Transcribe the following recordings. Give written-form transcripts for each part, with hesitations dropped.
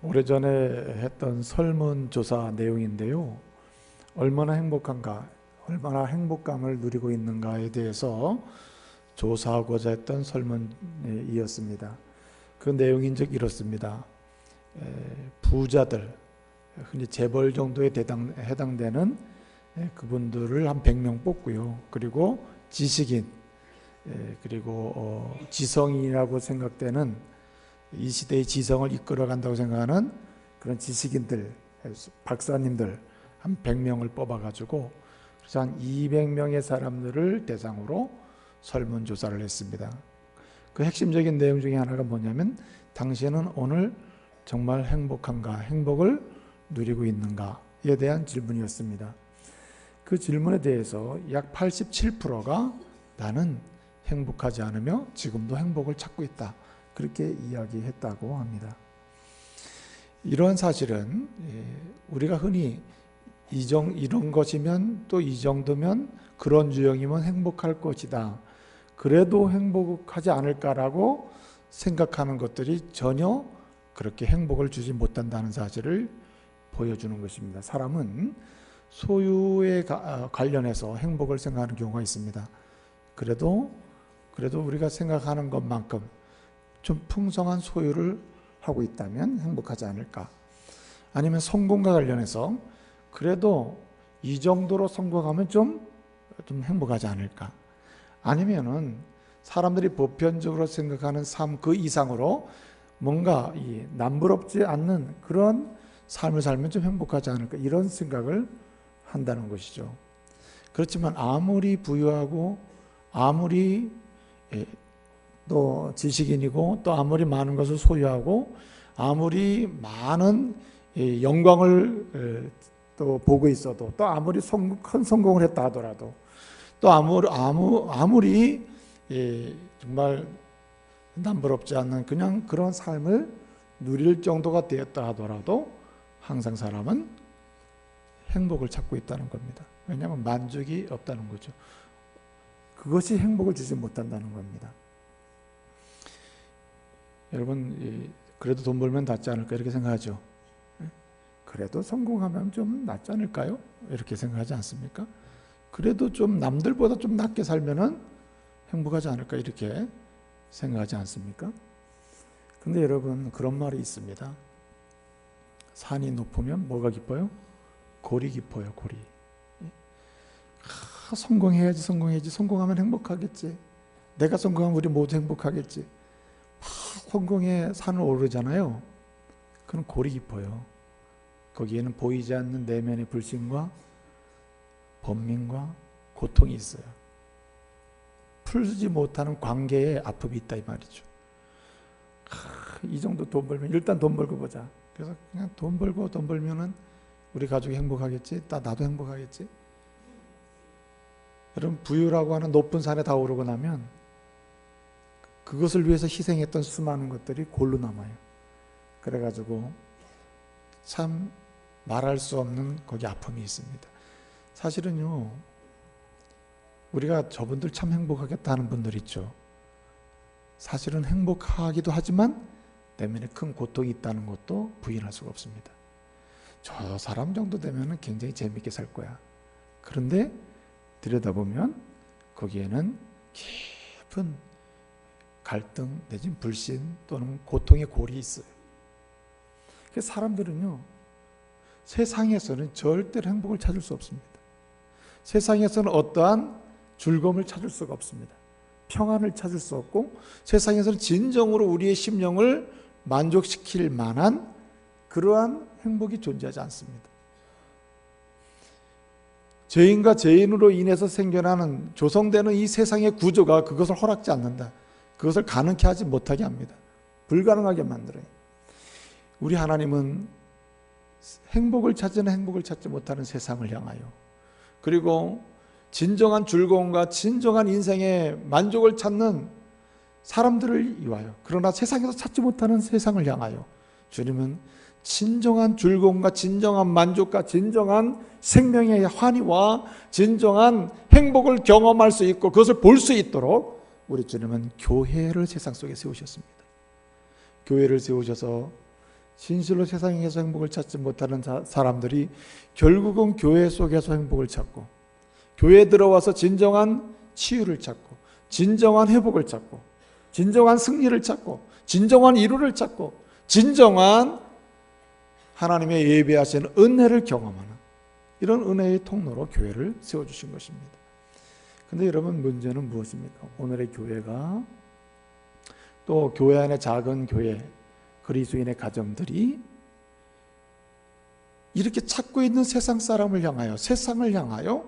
오래전에 했던 설문조사 내용인데요. 얼마나 행복한가, 얼마나 행복감을 누리고 있는가에 대해서 조사하고자 했던 설문이었습니다. 그 내용인즉 이렇습니다. 부자들, 흔히 재벌 정도에 해당되는 그분들을 한 100명 뽑고요. 그리고 지식인, 그리고 지성인이라고 생각되는 이 시대의 지성을 이끌어간다고 생각하는 그런 지식인들, 박사님들 한 100명을 뽑아가지고 그래서 한 200명의 사람들을 대상으로 설문조사를 했습니다. 그 핵심적인 내용 중에 하나가 뭐냐면 당신은 오늘 정말 행복한가, 행복을 누리고 있는가에 대한 질문이었습니다. 그 질문에 대해서 약 87%가 나는 행복하지 않으며 지금도 행복을 찾고 있다, 그렇게 이야기했다고 합니다. 이러한 사실은 우리가 흔히 이런 것이면 또 이 정도면 그런 유형이면 행복할 것이다, 그래도 행복하지 않을까라고 생각하는 것들이 전혀 그렇게 행복을 주지 못한다는 사실을 보여주는 것입니다. 사람은 소유에 관련해서 행복을 생각하는 경우가 있습니다. 그래도 우리가 생각하는 것만큼 좀 풍성한 소유를 하고 있다면 행복하지 않을까? 아니면 성공과 관련해서 그래도 이 정도로 성공하면 좀 행복하지 않을까? 아니면은 사람들이 보편적으로 생각하는 삶 그 이상으로 뭔가 남부럽지 않는 그런 삶을 살면 좀 행복하지 않을까? 이런 생각을 한다는 것이죠. 그렇지만 아무리 부유하고 아무리 또 지식인이고 또 아무리 많은 것을 소유하고 아무리 많은 영광을 또 보고 있어도 또 아무리 큰 성공을 했다 하더라도 또 아무리 정말 남부럽지 않는 그냥 그런 삶을 누릴 정도가 되었다 하더라도 항상 사람은 행복을 찾고 있다는 겁니다. 왜냐하면 만족이 없다는 거죠. 그것이 행복을 주지 못한다는 겁니다. 여러분, 그래도 돈 벌면 낫지 않을까 이렇게 생각하죠. 그래도 성공하면 좀 낫지 않을까요? 이렇게 생각하지 않습니까? 그래도 좀 남들보다 좀 낫게 살면은 행복하지 않을까 이렇게 생각하지 않습니까? 근데 여러분, 그런 말이 있습니다. 산이 높으면 뭐가 깊어요? 골이 깊어요, 골이. 성공해야지, 성공하면 행복하겠지. 내가 성공하면 우리 모두 행복하겠지. 성공의 산을 오르잖아요. 그럼 골이 깊어요. 거기에는 보이지 않는 내면의 불신과 번민과 고통이 있어요. 풀지 못하는 관계에 아픔이 있다 이 말이죠. 이 정도 돈 벌면 일단 돈 벌고 보자. 그래서 그냥 돈 벌면은 우리 가족이 행복하겠지, 나도 행복하겠지. 여러분, 부유라고 하는 높은 산에 다 오르고 나면 그것을 위해서 희생했던 수많은 것들이 골로 남아요. 그래가지고 참 말할 수 없는 거기 아픔이 있습니다. 사실은요, 우리가 저분들 참 행복하겠다 하는 분들 있죠. 사실은 행복하기도 하지만 내면에 큰 고통이 있다는 것도 부인할 수가 없습니다. 저 사람 정도 되면 굉장히 재밌게 살 거야. 그런데 들여다보면 거기에는 깊은 갈등 내지는 불신 또는 고통의 골이 있어요. 그래서 사람들은요, 세상에서는 절대로 행복을 찾을 수 없습니다. 세상에서는 어떠한 즐거움을 찾을 수가 없습니다. 평안을 찾을 수 없고 세상에서는 진정으로 우리의 심령을 만족시킬 만한 그러한 행복이 존재하지 않습니다. 죄인과 죄인으로 인해서 생겨나는 조성되는 이 세상의 구조가 그것을 허락지 않는다. 그것을 가능케 하지 못하게 합니다. 불가능하게 만들어요. 우리 하나님은 행복을 찾으나 행복을 찾지 못하는 세상을 향하여, 그리고 진정한 즐거움과 진정한 인생의 만족을 찾는 사람들을 위하여, 그러나 세상에서 찾지 못하는 세상을 향하여 주님은 진정한 즐거움과 진정한 만족과 진정한 생명의 환희와 진정한 행복을 경험할 수 있고 그것을 볼 수 있도록 우리 주님은 교회를 세상 속에 세우셨습니다. 교회를 세우셔서 진실로 세상에서 행복을 찾지 못하는 사람들이 결국은 교회 속에서 행복을 찾고, 교회에 들어와서 진정한 치유를 찾고, 진정한 회복을 찾고, 진정한 승리를 찾고, 진정한 이루를 찾고, 진정한 하나님의 예비하신 은혜를 경험하는 이런 은혜의 통로로 교회를 세워주신 것입니다. 근데 여러분, 문제는 무엇입니까? 오늘의 교회가, 또 교회 안의 작은 교회, 그리스도인의 가정들이 이렇게 찾고 있는 세상 사람을 향하여, 세상을 향하여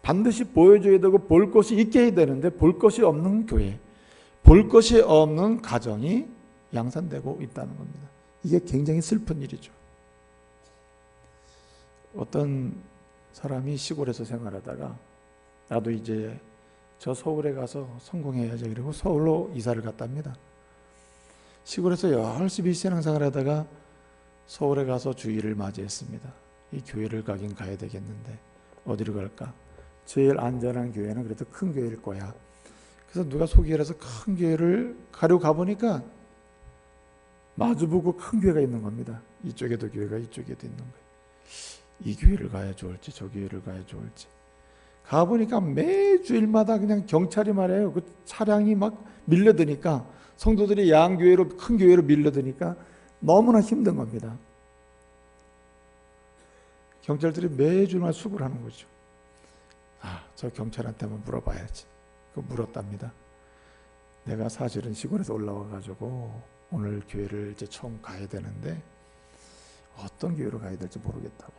반드시 보여줘야 되고 볼 것이 있게 해야 되는데 볼 것이 없는 교회, 볼 것이 없는 가정이 양산되고 있다는 겁니다. 이게 굉장히 슬픈 일이죠. 어떤 사람이 시골에서 생활하다가 나도 이제 저 서울에 가서 성공해야지, 그리고 서울로 이사를 갔답니다. 시골에서 열심히 신앙생활 하다가 서울에 가서 주일을 맞이했습니다. 이 교회를 가긴 가야 되겠는데 어디로 갈까? 제일 안전한 교회는 그래도 큰 교회일 거야. 그래서 누가 소개를 해서 큰 교회를 가려고 가보니까 마주보고 큰 교회가 있는 겁니다. 이쪽에도 교회가, 이쪽에도 있는 거예요. 이 교회를 가야 좋을지 저 교회를 가야 좋을지 가보니까 매주일마다 그냥 경찰이 말해요. 그 차량이 막 밀려드니까, 성도들이 양교회로, 큰 교회로 밀려드니까 너무나 힘든 겁니다. 경찰들이 매주마다 수고를 하는 거죠. 저 경찰한테 한번 물어봐야지. 그 물었답니다. 내가 사실은 시골에서 올라와가지고 오늘 교회를 이제 처음 가야 되는데 어떤 교회로 가야 될지 모르겠다고.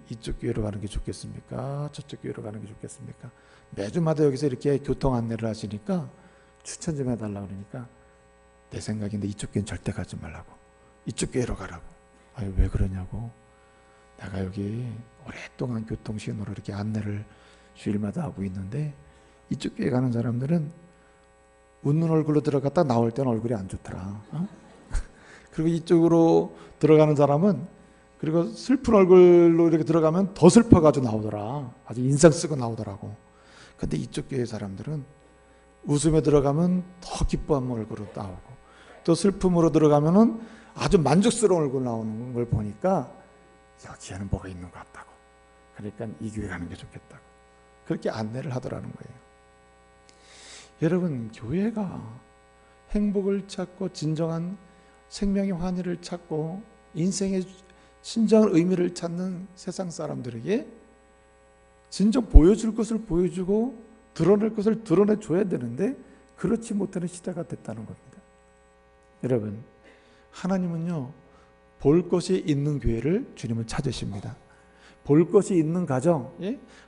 이쪽 교회로 가는 게 좋겠습니까? 저쪽 교회로 가는 게 좋겠습니까? 매주마다 여기서 이렇게 교통 안내를 하시니까 추천 좀 해달라고 그러니까 내 생각인데 이쪽 교회는 절대 가지 말라고, 이쪽 교회로 가라고. 아유, 왜 그러냐고. 내가 여기 오랫동안 교통신호로 이렇게 안내를 주일마다 하고 있는데 이쪽 교회 가는 사람들은 웃는 얼굴로 들어갔다 나올 때는 얼굴이 안 좋더라. 그리고 이쪽으로 들어가는 사람은, 그리고 슬픈 얼굴로 이렇게 들어가면 더 슬퍼가지고 나오더라. 아주 인상 쓰고 나오더라고. 근데 이쪽 교회 사람들은 웃음에 들어가면 더 기뻐한 얼굴로 나오고, 또 슬픔으로 들어가면은 아주 만족스러운 얼굴 나오는 걸 보니까 여기에는 뭐가 있는 것 같다고. 그러니까 이 교회 가는 게 좋겠다고. 그렇게 안내를 하더라는 거예요. 여러분, 교회가 행복을 찾고 진정한 생명의 환희를 찾고 인생의 진정한 의미를 찾는 세상 사람들에게 진정 보여줄 것을 보여주고 드러낼 것을 드러내줘야 되는데 그렇지 못하는 시대가 됐다는 겁니다. 여러분, 하나님은요, 볼 것이 있는 교회를 주님은 찾으십니다. 볼 것이 있는 가정,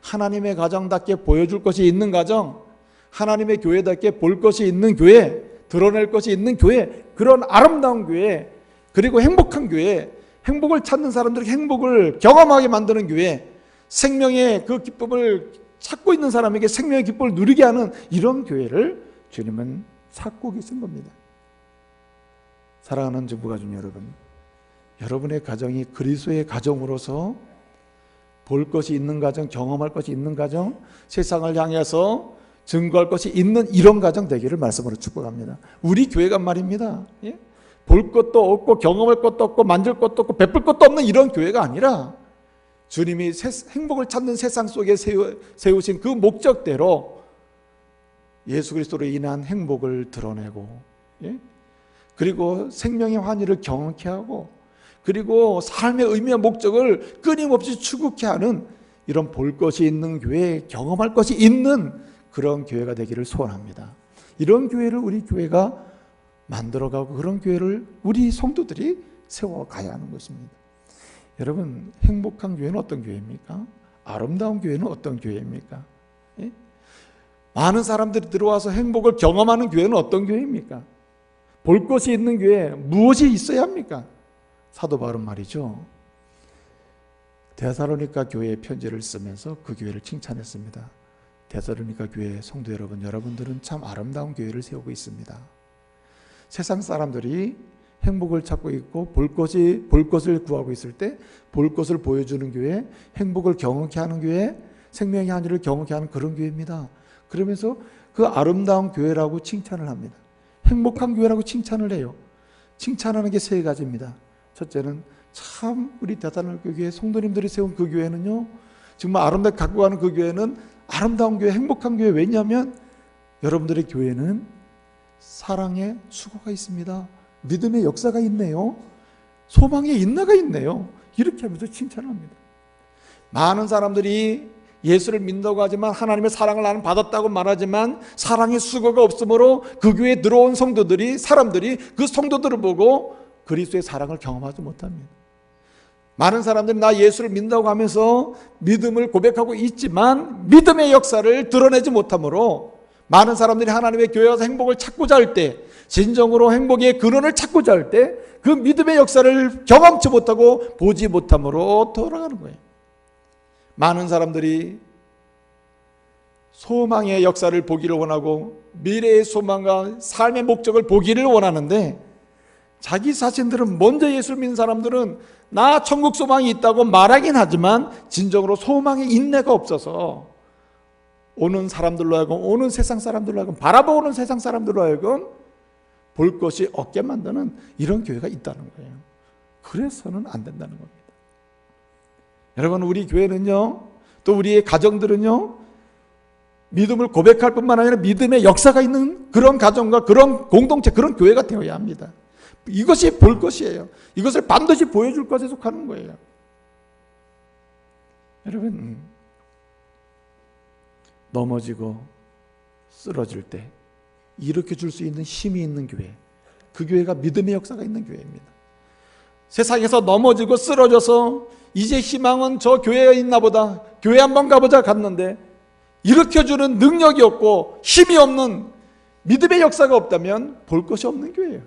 하나님의 가정답게 보여줄 것이 있는 가정, 하나님의 교회답게 볼 것이 있는 교회, 드러낼 것이 있는 교회, 그런 아름다운 교회, 그리고 행복한 교회, 행복을 찾는 사람들에게 행복을 경험하게 만드는 교회, 생명의 그 기쁨을 찾고 있는 사람에게 생명의 기쁨을 누리게 하는 이런 교회를 주님은 찾고 계신 겁니다. 사랑하는 전부가족 여러분, 여러분의 가정이 그리스도의 가정으로서 볼 것이 있는 가정, 경험할 것이 있는 가정, 세상을 향해서 증거할 것이 있는 이런 가정 되기를 말씀으로 축복합니다. 우리 교회가 말입니다. 볼 것도 없고 경험할 것도 없고 만질 것도 없고 베풀 것도 없는 이런 교회가 아니라 주님이 행복을 찾는 세상 속에 세우신 그 목적대로 예수 그리스도로 인한 행복을 드러내고, 그리고 생명의 환희를 경험케 하고, 그리고 삶의 의미와 목적을 끊임없이 추구케 하는 이런 볼 것이 있는 교회, 경험할 것이 있는 그런 교회가 되기를 소원합니다. 이런 교회를 우리 교회가 만들어가고 그런 교회를 우리 성도들이 세워가야 하는 것입니다. 여러분, 행복한 교회는 어떤 교회입니까? 아름다운 교회는 어떤 교회입니까? 많은 사람들이 들어와서 행복을 경험하는 교회는 어떤 교회입니까? 볼 것이 있는 교회, 무엇이 있어야 합니까? 사도 바울은 말이죠, 데살로니가 교회에 편지를 쓰면서 그 교회를 칭찬했습니다. 데살로니가 교회 성도 여러분, 여러분들은 참 아름다운 교회를 세우고 있습니다. 세상 사람들이 행복을 찾고 있고 볼 것을 구하고 있을 때 볼 것을 보여주는 교회, 행복을 경험케 하는 교회, 생명의 한의를 경험케 하는 그런 교회입니다. 그러면서 그 아름다운 교회라고 칭찬을 합니다. 행복한 교회라고 칭찬을 해요. 칭찬하는 게 세 가지입니다. 첫째는 참 우리 대단한 교회 성도님들이 세운 그 교회는요, 정말 아름답게 갖고 가는 그 교회는 아름다운 교회, 행복한 교회. 왜냐하면 여러분들의 교회는 사랑의 수고가 있습니다. 믿음의 역사가 있네요. 소망의 인내가 있네요. 이렇게 하면서 칭찬합니다. 많은 사람들이 예수를 믿는다고 하지만 하나님의 사랑을 나는 받았다고 말하지만 사랑의 수고가 없으므로 그 교회에 들어온 사람들이 그 성도들을 보고 그리스도의 사랑을 경험하지 못합니다. 많은 사람들이 나 예수를 믿는다고 하면서 믿음을 고백하고 있지만 믿음의 역사를 드러내지 못하므로 많은 사람들이 하나님의 교회에 와서 행복을 찾고자 할 때, 진정으로 행복의 근원을 찾고자 할 때 그 믿음의 역사를 경험치 못하고 보지 못함으로 돌아가는 거예요. 많은 사람들이 소망의 역사를 보기를 원하고 미래의 소망과 삶의 목적을 보기를 원하는데, 자기 자신들은 먼저 예수를 믿는 사람들은 나 천국 소망이 있다고 말하긴 하지만 진정으로 소망의 인내가 없어서 오는 사람들로 하여금, 오는 세상 사람들로 하여금, 바라보는 세상 사람들로 하여금 볼 것이 없게 만드는 이런 교회가 있다는 거예요. 그래서는 안 된다는 겁니다. 여러분, 우리 교회는요, 또 우리의 가정들은요, 믿음을 고백할 뿐만 아니라 믿음의 역사가 있는 그런 가정과 그런 공동체, 그런 교회가 되어야 합니다. 이것이 볼 것이에요. 이것을 반드시 보여줄 것에 속하는 거예요. 여러분, 넘어지고 쓰러질 때 일으켜 줄 수 있는 힘이 있는 교회, 그 교회가 믿음의 역사가 있는 교회입니다. 세상에서 넘어지고 쓰러져서 이제 희망은 저 교회에 있나 보다, 교회 한번 가보자 갔는데 일으켜주는 능력이 없고 힘이 없는, 믿음의 역사가 없다면 볼 것이 없는 교회예요.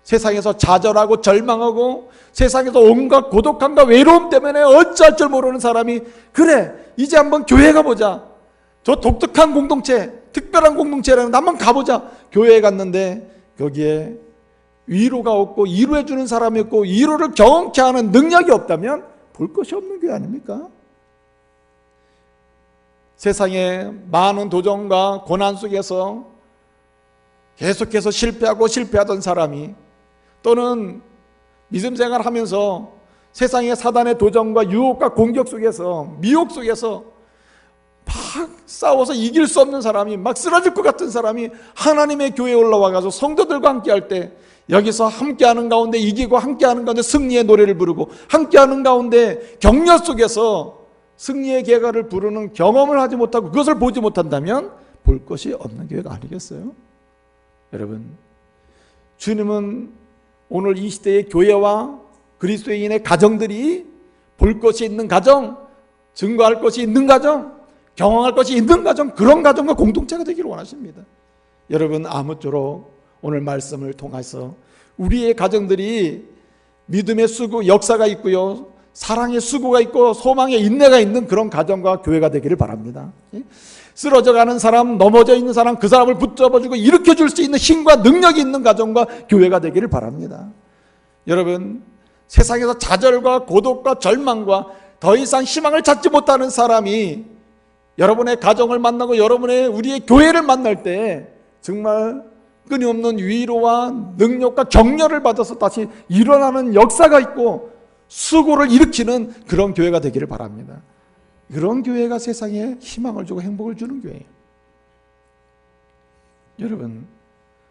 세상에서 좌절하고 절망하고 세상에서 온갖 고독함과 외로움 때문에 어찌할 줄 모르는 사람이, 그래 이제 한번 교회 가보자, 저 독특한 공동체, 특별한 공동체라는 데 한번 가보자. 교회에 갔는데 거기에 위로가 없고 위로해주는 사람이 없고 위로를 경험케 하는 능력이 없다면 볼 것이 없는 교회 아닙니까? 세상에 많은 도전과 고난 속에서 계속해서 실패하던 사람이, 또는 믿음 생활하면서 세상의 사단의 도전과 유혹과 공격 속에서, 미혹 속에서 막 싸워서 이길 수 없는 사람이, 막 쓰러질 것 같은 사람이 하나님의 교회에 올라와가지고 성도들과 함께 할 때, 여기서 함께하는 가운데 이기고, 함께하는 가운데 승리의 노래를 부르고, 함께하는 가운데 격려 속에서 승리의 계가를 부르는 경험을 하지 못하고 그것을 보지 못한다면 볼 것이 없는 교회가 아니겠어요? 여러분, 주님은 오늘 이 시대의 교회와 그리스도인의 가정들이 볼 것이 있는 가정, 증거할 것이 있는 가정, 경험할 것이 있는 가정, 그런 가정과 공동체가 되기를 원하십니다. 여러분, 아무쪼록 오늘 말씀을 통해서 우리의 가정들이 믿음의 수고, 역사가 있고요, 사랑의 수고가 있고 소망의 인내가 있는 그런 가정과 교회가 되기를 바랍니다. 쓰러져가는 사람, 넘어져 있는 사람, 그 사람을 붙잡아주고 일으켜줄 수 있는 힘과 능력이 있는 가정과 교회가 되기를 바랍니다. 여러분, 세상에서 좌절과 고독과 절망과 더 이상 희망을 찾지 못하는 사람이 여러분의 가정을 만나고 우리의 교회를 만날 때 정말 끊임없는 위로와 능력과 격려를 받아서 다시 일어나는 역사가 있고 수고를 일으키는 그런 교회가 되기를 바랍니다. 그런 교회가 세상에 희망을 주고 행복을 주는 교회예요. 여러분,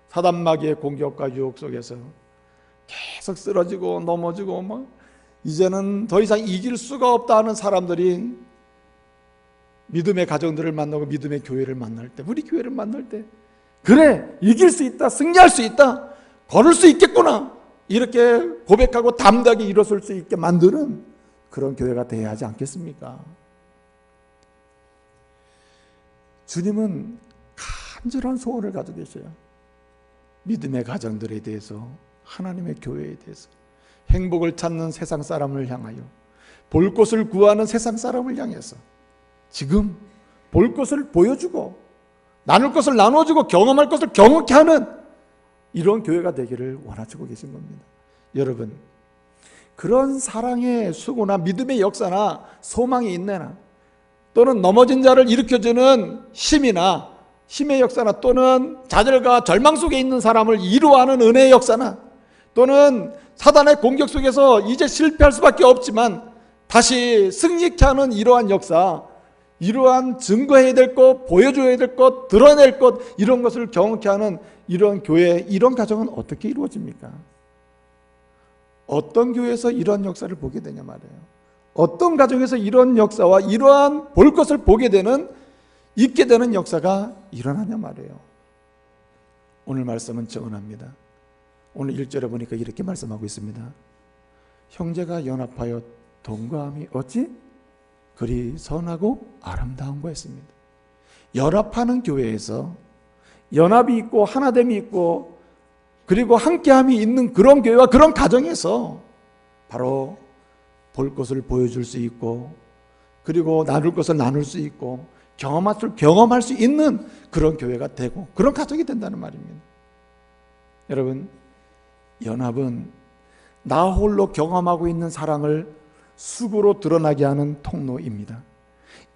사단마귀의 공격과 유혹 속에서 계속 쓰러지고 넘어지고 이제는 더 이상 이길 수가 없다 하는 사람들이 믿음의 가정들을 만나고 믿음의 교회를 만날 때, 우리 교회를 만날 때, 그래 이길 수 있다, 승리할 수 있다, 걸을 수 있겠구나, 이렇게 고백하고 담대하게 일어설 수 있게 만드는 그런 교회가 되어야 하지 않겠습니까? 주님은 간절한 소원을 가지고 계셔요. 믿음의 가정들에 대해서, 하나님의 교회에 대해서, 행복을 찾는 세상 사람을 향하여, 볼 것을 구하는 세상 사람을 향해서 지금 볼 것을 보여주고 나눌 것을 나눠주고 경험할 것을 경험케 하는 이런 교회가 되기를 원하시고 계신 겁니다. 여러분, 그런 사랑의 수고나 믿음의 역사나 소망의 인내나 또는 넘어진 자를 일으켜주는 힘이나 힘의 역사나 또는 좌절과 절망 속에 있는 사람을 이루어하는 은혜의 역사나 또는 사단의 공격 속에서 이제 실패할 수밖에 없지만 다시 승리케 하는 이러한 역사, 이러한 증거해야 될 것, 보여줘야 될 것, 드러낼 것, 이런 것을 경험케 하는 이런 교회, 이런 가정은 어떻게 이루어집니까? 어떤 교회에서 이러한 역사를 보게 되냐 말이에요. 어떤 가정에서 이런 역사와 이러한 볼 것을 보게 되는, 있게 되는 역사가 일어나냐 말이에요. 오늘 말씀은 정언합니다. 오늘 1절에 보니까 이렇게 말씀하고 있습니다. 형제가 연합하여 동거함이 어찌 그리 선하고 아름다운가 했습니다. 연합하는 교회에서 연합이 있고 하나됨이 있고 그리고 함께함이 있는 그런 교회와 그런 가정에서 바로 볼 것을 보여줄 수 있고 그리고 나눌 것을 나눌 수 있고 경험할 수 있는 그런 교회가 되고 그런 가정이 된다는 말입니다. 여러분, 연합은 나 홀로 경험하고 있는 사랑을 수고로 드러나게 하는 통로입니다.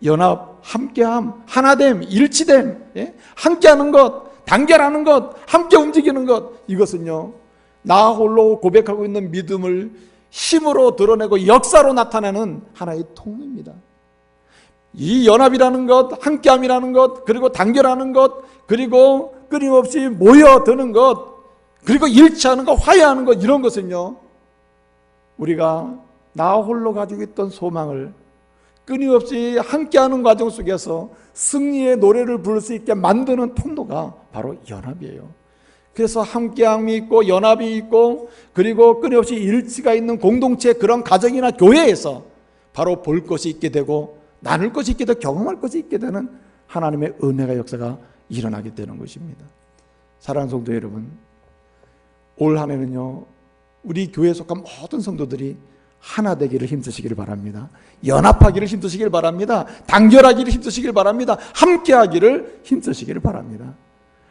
연합, 함께함, 하나됨, 일치됨, 함께하는 것, 단결하는 것, 함께 움직이는 것, 이것은요 나 홀로 고백하고 있는 믿음을 힘으로 드러내고 역사로 나타내는 하나의 통로입니다. 이 연합이라는 것, 함께함이라는 것, 그리고 단결하는 것, 그리고 끊임없이 모여드는 것, 그리고 일치하는 것, 화해하는 것, 이런 것은요 우리가 나 홀로 가지고 있던 소망을 끊임없이 함께하는 과정 속에서 승리의 노래를 부를 수 있게 만드는 통로가 바로 연합이에요. 그래서 함께함이 있고 연합이 있고 그리고 끊임없이 일치가 있는 공동체, 그런 가정이나 교회에서 바로 볼 것이 있게 되고 나눌 것이 있게 되고 경험할 것이 있게 되는 하나님의 은혜가 역사가 일어나게 되는 것입니다. 사랑하는 성도 여러분, 올 한 해는요 우리 교회에 속한 모든 성도들이 하나 되기를 힘쓰시기를 바랍니다. 연합하기를 힘쓰시기를 바랍니다. 단결하기를 힘쓰시기를 바랍니다. 함께하기를 힘쓰시기를 바랍니다.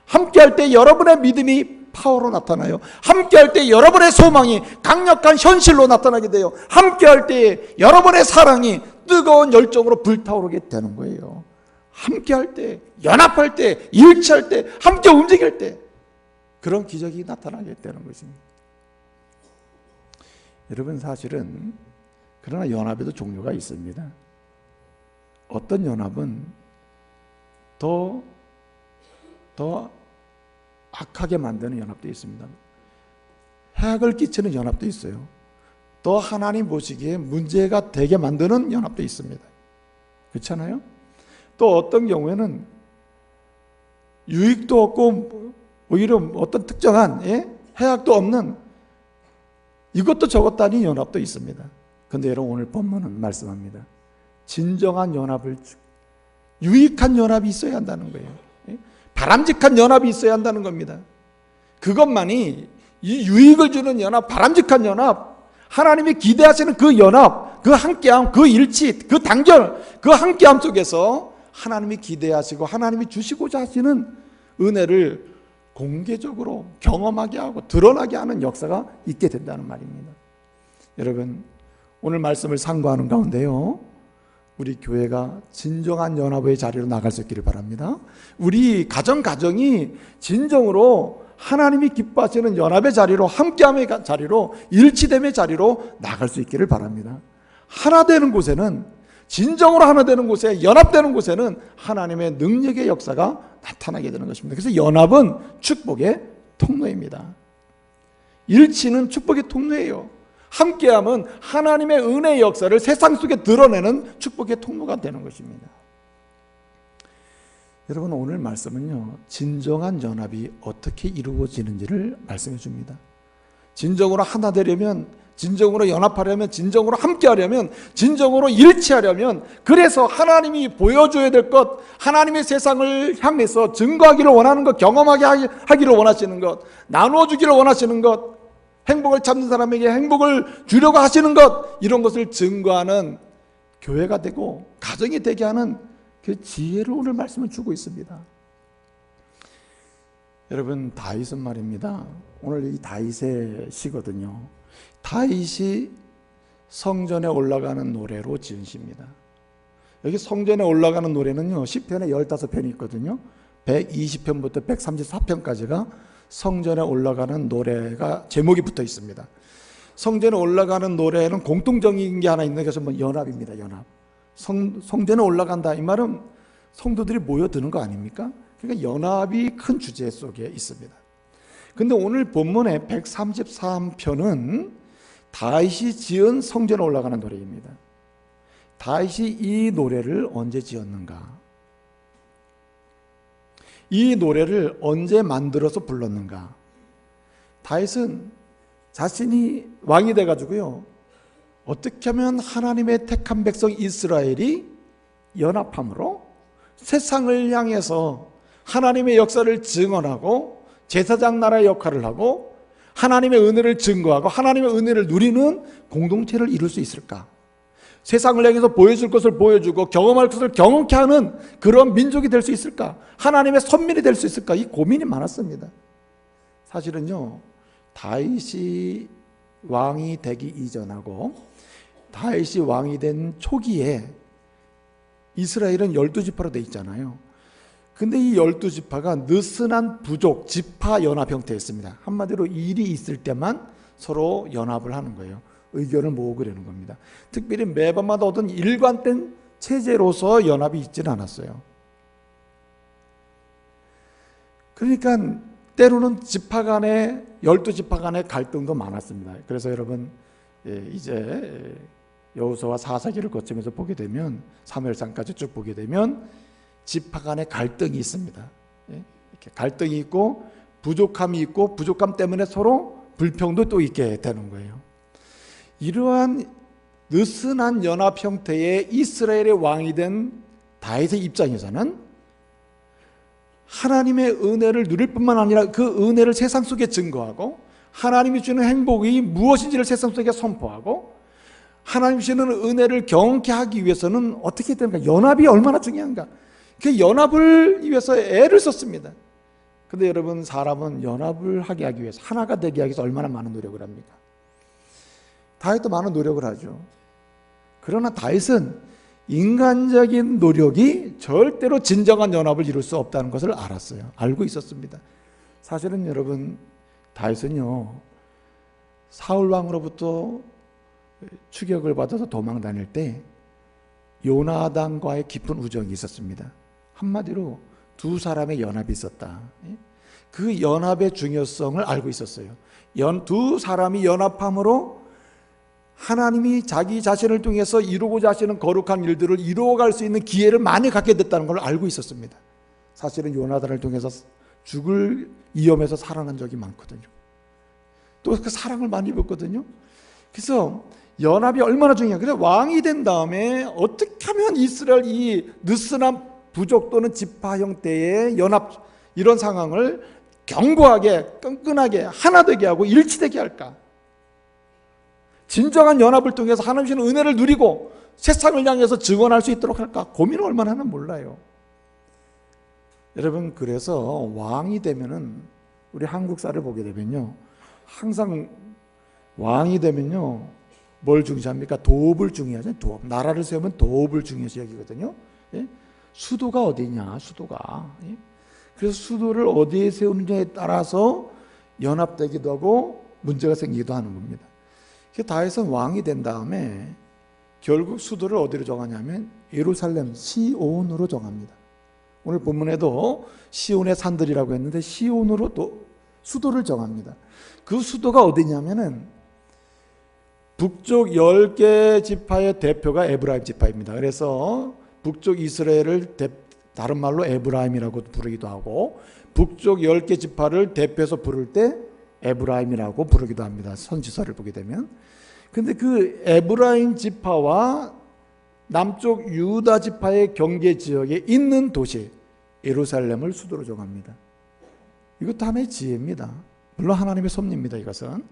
함께할 때 여러분의 믿음이 파워로 나타나요. 함께할 때 여러분의 소망이 강력한 현실로 나타나게 돼요. 함께할 때 여러분의 사랑이 뜨거운 열정으로 불타오르게 되는 거예요. 함께할 때, 연합할 때, 일치할 때, 함께 움직일 때 그런 기적이 나타나게 되는 것입니다. 여러분, 사실은 그러나 연합에도 종류가 있습니다. 어떤 연합은 더 악하게 만드는 연합도 있습니다. 해악을 끼치는 연합도 있어요. 또 하나님 보시기에 문제가 되게 만드는 연합도 있습니다. 그렇잖아요? 또 어떤 경우에는 유익도 없고 오히려 어떤 특정한 해악도 없는 이것도 저것도 아닌 연합도 있습니다. 그런데 여러분, 오늘 본문은 말씀합니다. 진정한 연합을, 유익한 연합이 있어야 한다는 거예요. 바람직한 연합이 있어야 한다는 겁니다. 그것만이 이 유익을 주는 연합, 바람직한 연합, 하나님이 기대하시는 그 연합, 그 함께함, 그 일치, 그 단결, 그 함께함 속에서 하나님이 기대하시고 하나님이 주시고자 하시는 은혜를 공개적으로 경험하게 하고 드러나게 하는 역사가 있게 된다는 말입니다. 여러분, 오늘 말씀을 상고하는 가운데요 우리 교회가 진정한 연합의 자리로 나갈 수 있기를 바랍니다. 우리 가정이 진정으로 하나님이 기뻐하시는 연합의 자리로, 함께함의 자리로, 일치됨의 자리로 나갈 수 있기를 바랍니다. 하나 되는 곳에는, 진정으로 하나 되는 곳에, 연합되는 곳에는 하나님의 능력의 역사가 나타나게 되는 것입니다. 그래서 연합은 축복의 통로입니다. 일치는 축복의 통로예요. 함께함은 하나님의 은혜의 역사를 세상 속에 드러내는 축복의 통로가 되는 것입니다. 여러분, 오늘 말씀은요 진정한 연합이 어떻게 이루어지는지를 말씀해 줍니다. 진정으로 하나 되려면, 진정으로 연합하려면, 진정으로 함께하려면, 진정으로 일치하려면, 그래서 하나님이 보여줘야 될 것, 하나님의 세상을 향해서 증거하기를 원하는 것, 경험하게 하기를 원하시는 것, 나누어주기를 원하시는 것, 행복을 찾는 사람에게 행복을 주려고 하시는 것, 이런 것을 증거하는 교회가 되고 가정이 되게 하는 그 지혜를 오늘 말씀을 주고 있습니다. 여러분, 다윗은 말입니다. 오늘 이 다윗의 시거든요. 다윗이 성전에 올라가는 노래로 지은 시입니다. 여기 성전에 올라가는 노래는요 시편에 15편이 있거든요. 120편부터 134편까지가 성전에 올라가는 노래가 제목이 붙어 있습니다. 성전에 올라가는 노래는 공통적인 게 하나 있는 것은 뭐 연합입니다. 연합. 성전에 올라간다 이 말은 성도들이 모여드는 거 아닙니까? 그러니까 연합이 큰 주제 속에 있습니다. 근데 오늘 본문의 133편은 다윗이 지은 성전에 올라가는 노래입니다. 다윗이 이 노래를 언제 지었는가? 이 노래를 언제 만들어서 불렀는가? 다윗은 자신이 왕이 돼가지고요, 어떻게 하면 하나님의 택한 백성 이스라엘이 연합함으로 세상을 향해서 하나님의 역사를 증언하고 제사장 나라의 역할을 하고 하나님의 은혜를 증거하고 하나님의 은혜를 누리는 공동체를 이룰 수 있을까? 세상을 향해서 보여줄 것을 보여주고 경험할 것을 경험케 하는 그런 민족이 될 수 있을까? 하나님의 선민이 될 수 있을까? 이 고민이 많았습니다. 사실은요, 다윗이 왕이 되기 이전하고 다윗이 왕이 된 초기에 이스라엘은 12지파로 되어 있잖아요. 근데 이 12지파가 느슨한 부족, 지파 연합 형태였습니다. 한마디로 일이 있을 때만 서로 연합을 하는 거예요. 의견을 모으려는 겁니다. 특별히 매번마다 어떤 일관된 체제로서 연합이 있지는 않았어요. 그러니까 때로는 지파 간에 12지파 간의 갈등도 많았습니다. 그래서 여러분 이제 여호수아와 사사기를 거치면서 보게 되면 사무엘상까지 쭉 보게 되면 지파 간의 갈등이 있습니다. 이렇게 갈등이 있고 부족함이 있고 부족함 때문에 서로 불평도 또 있게 되는 거예요. 이러한 느슨한 연합 형태의 이스라엘의 왕이 된 다윗의 입장에서는 하나님의 은혜를 누릴 뿐만 아니라 그 은혜를 세상 속에 증거하고 하나님이 주는 행복이 무엇인지를 세상 속에 선포하고 하나님이 주는 은혜를 경험케 하기 위해서는 어떻게 됩니까? 연합이 얼마나 중요한가? 그 연합을 위해서 애를 썼습니다. 근데 여러분, 사람은 연합을 하게 하기 위해서, 하나가 되게 하기 위해서 얼마나 많은 노력을 합니까? 다윗도 많은 노력을 하죠. 그러나 다윗은 인간적인 노력이 절대로 진정한 연합을 이룰 수 없다는 것을 알았어요. 알고 있었습니다. 사실은 여러분, 다윗은요, 사울 왕으로부터 추격을 받아서 도망 다닐 때 요나단과의 깊은 우정이 있었습니다. 한마디로 두 사람의 연합이 있었다. 그 연합의 중요성을 알고 있었어요. 두 사람이 연합함으로 하나님이 자기 자신을 통해서 이루고자 하시는 거룩한 일들을 이루어갈 수 있는 기회를 많이 갖게 됐다는 걸 알고 있었습니다. 사실은 요나단을 통해서 죽을 위험에서 살아난 적이 많거든요. 또 그 사랑을 많이 입었거든요. 그래서 연합이 얼마나 중요해요. 그래서 왕이 된 다음에 어떻게 하면 이스라엘 이 느슨한 부족 또는 지파 형태의 연합, 이런 상황을 견고하게 끈끈하게 하나 되게 하고 일치되게 할까? 진정한 연합을 통해서 하나님 주시는 은혜를 누리고 세상을 향해서 증언할 수 있도록 할까? 고민을 얼마나 하나 몰라요. 여러분, 그래서 왕이 되면은, 우리 한국사를 보게 되면요, 항상 왕이 되면요 뭘 중시합니까? 도읍을 중요하죠. 도읍. 나라를 세우면 도읍을 중요시 여기거든요. 예? 수도가 어디냐? 수도가. 예? 그래서 수도를 어디에 세우느냐에 따라서 연합되기도 하고 문제가 생기기도 하는 겁니다. 다윗은 왕이 된 다음에 결국 수도를 어디로 정하냐면 예루살렘 시온으로 정합니다. 오늘 본문에도 시온의 산들이라고 했는데 시온으로 또 수도를 정합니다. 그 수도가 어디냐면은 북쪽 10개 지파의 대표가 에브라임 지파입니다. 그래서 북쪽 이스라엘을 다른 말로 에브라임이라고 부르기도 하고 북쪽 10개 지파를 대표해서 부를 때 에브라임이라고 부르기도 합니다. 선지서를 보게 되면. 근데 그 에브라임 지파와 남쪽 유다 지파의 경계 지역에 있는 도시 예루살렘을 수도로 정합니다. 이것도 하나의 지혜입니다. 물론 하나님의 섭리입니다. 이것은.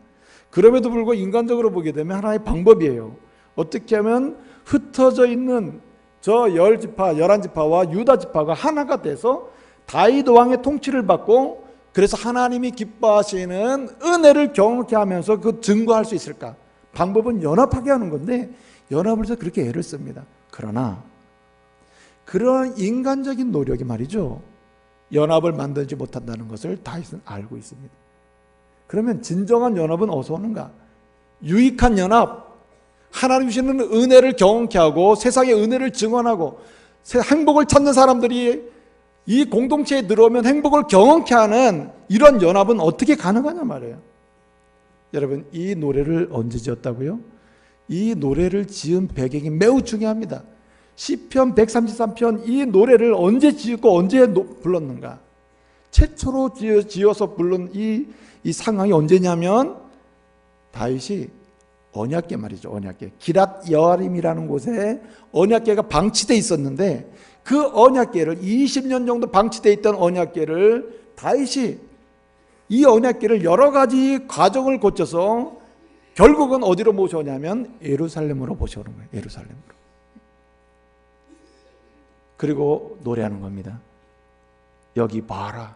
그럼에도 불구하고 인간적으로 보게 되면 하나의 방법이에요. 어떻게 하면 흩어져 있는 저 10지파, 11지파와 유다 지파가 하나가 돼서 다윗 왕의 통치를 받고 그래서 하나님이 기뻐하시는 은혜를 경험케 하면서 그 증거할 수 있을까? 방법은 연합하게 하는 건데 연합을 해서 그렇게 애를 씁니다. 그러나 그런 인간적인 노력이 말이죠, 연합을 만들지 못한다는 것을 다윗은 알고 있습니다. 그러면 진정한 연합은 어디서 오는가? 유익한 연합, 하나님 주시는 은혜를 경험케 하고 세상의 은혜를 증언하고 행복을 찾는 사람들이 이 공동체에 들어오면 행복을 경험케 하는 이런 연합은 어떻게 가능하냐 말이에요. 여러분, 이 노래를 언제 지었다고요? 이 노래를 지은 배경이 매우 중요합니다. 시편 133편 이 노래를 언제 지었고 언제 불렀는가? 최초로 지어서 부른 이 상황이 언제냐면 다윗이 언약궤 말이죠. 언약궤. 기랏 여아림이라는 곳에 언약궤가 방치되어 있었는데 그 언약궤를 20년 정도 방치되어 있던 언약궤를 다윗이 이 언약궤를 여러 가지 과정을 거쳐서 결국은 어디로 모셔오냐면 예루살렘으로 모셔오는 거예요. 예루살렘으로. 그리고 노래하는 겁니다. 여기 봐라.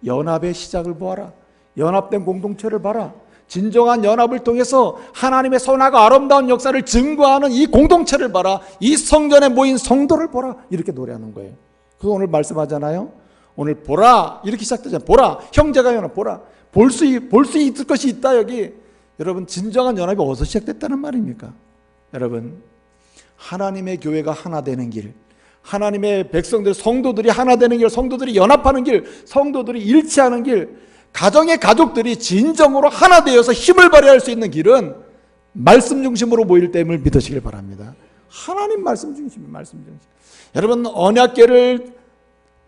연합의 시작을 보아라. 연합된 공동체를 봐라. 진정한 연합을 통해서 하나님의 선하고 아름다운 역사를 증거하는 이 공동체를 봐라. 이 성전에 모인 성도를 보라. 이렇게 노래하는 거예요. 그래서 오늘 말씀하잖아요. 오늘 보라. 이렇게 시작되잖아요. 보라. 형제가 연합 보라. 볼 수 있을 것이 있다 여기. 여러분, 진정한 연합이 어디서 시작됐다는 말입니까? 여러분, 하나님의 교회가 하나 되는 길, 하나님의 백성들, 성도들이 하나 되는 길, 성도들이 연합하는 길, 성도들이 일치하는 길, 가정의 가족들이 진정으로 하나 되어서 힘을 발휘할 수 있는 길은 말씀 중심으로 모일 때임을 믿으시길 바랍니다. 하나님 말씀 중심, 말씀 중심. 여러분, 언약궤를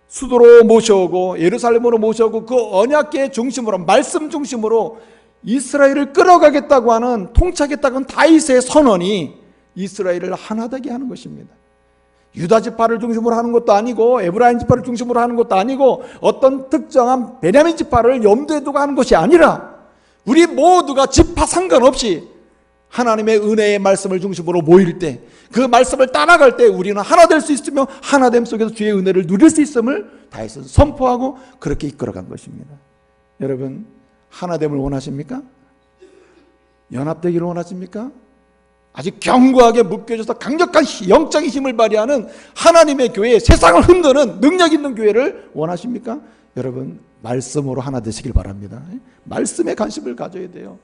수도로 모셔오고 예루살렘으로 모셔오고 그 언약궤 중심으로, 말씀 중심으로 이스라엘을 끌어가겠다고 하는, 통치하겠다고 하는 다윗의 선언이 이스라엘을 하나 되게 하는 것입니다. 유다 지파를 중심으로 하는 것도 아니고 에브라임 지파를 중심으로 하는 것도 아니고 어떤 특정한 베냐민 지파를 염두에 두고 하는 것이 아니라 우리 모두가 지파 상관없이 하나님의 은혜의 말씀을 중심으로 모일 때, 그 말씀을 따라갈 때 우리는 하나 될 수 있으며 하나됨 속에서 주의 은혜를 누릴 수 있음을 다윗은 선포하고 그렇게 이끌어간 것입니다. 여러분, 하나됨을 원하십니까? 연합되기를 원하십니까? 아주 견고하게 묶여져서 강력한 영적인 힘을 발휘하는 하나님의 교회, 세상을 흔드는 능력 있는 교회를 원하십니까? 여러분, 말씀으로 하나 되시길 바랍니다. 말씀에 관심을 가져야 돼요.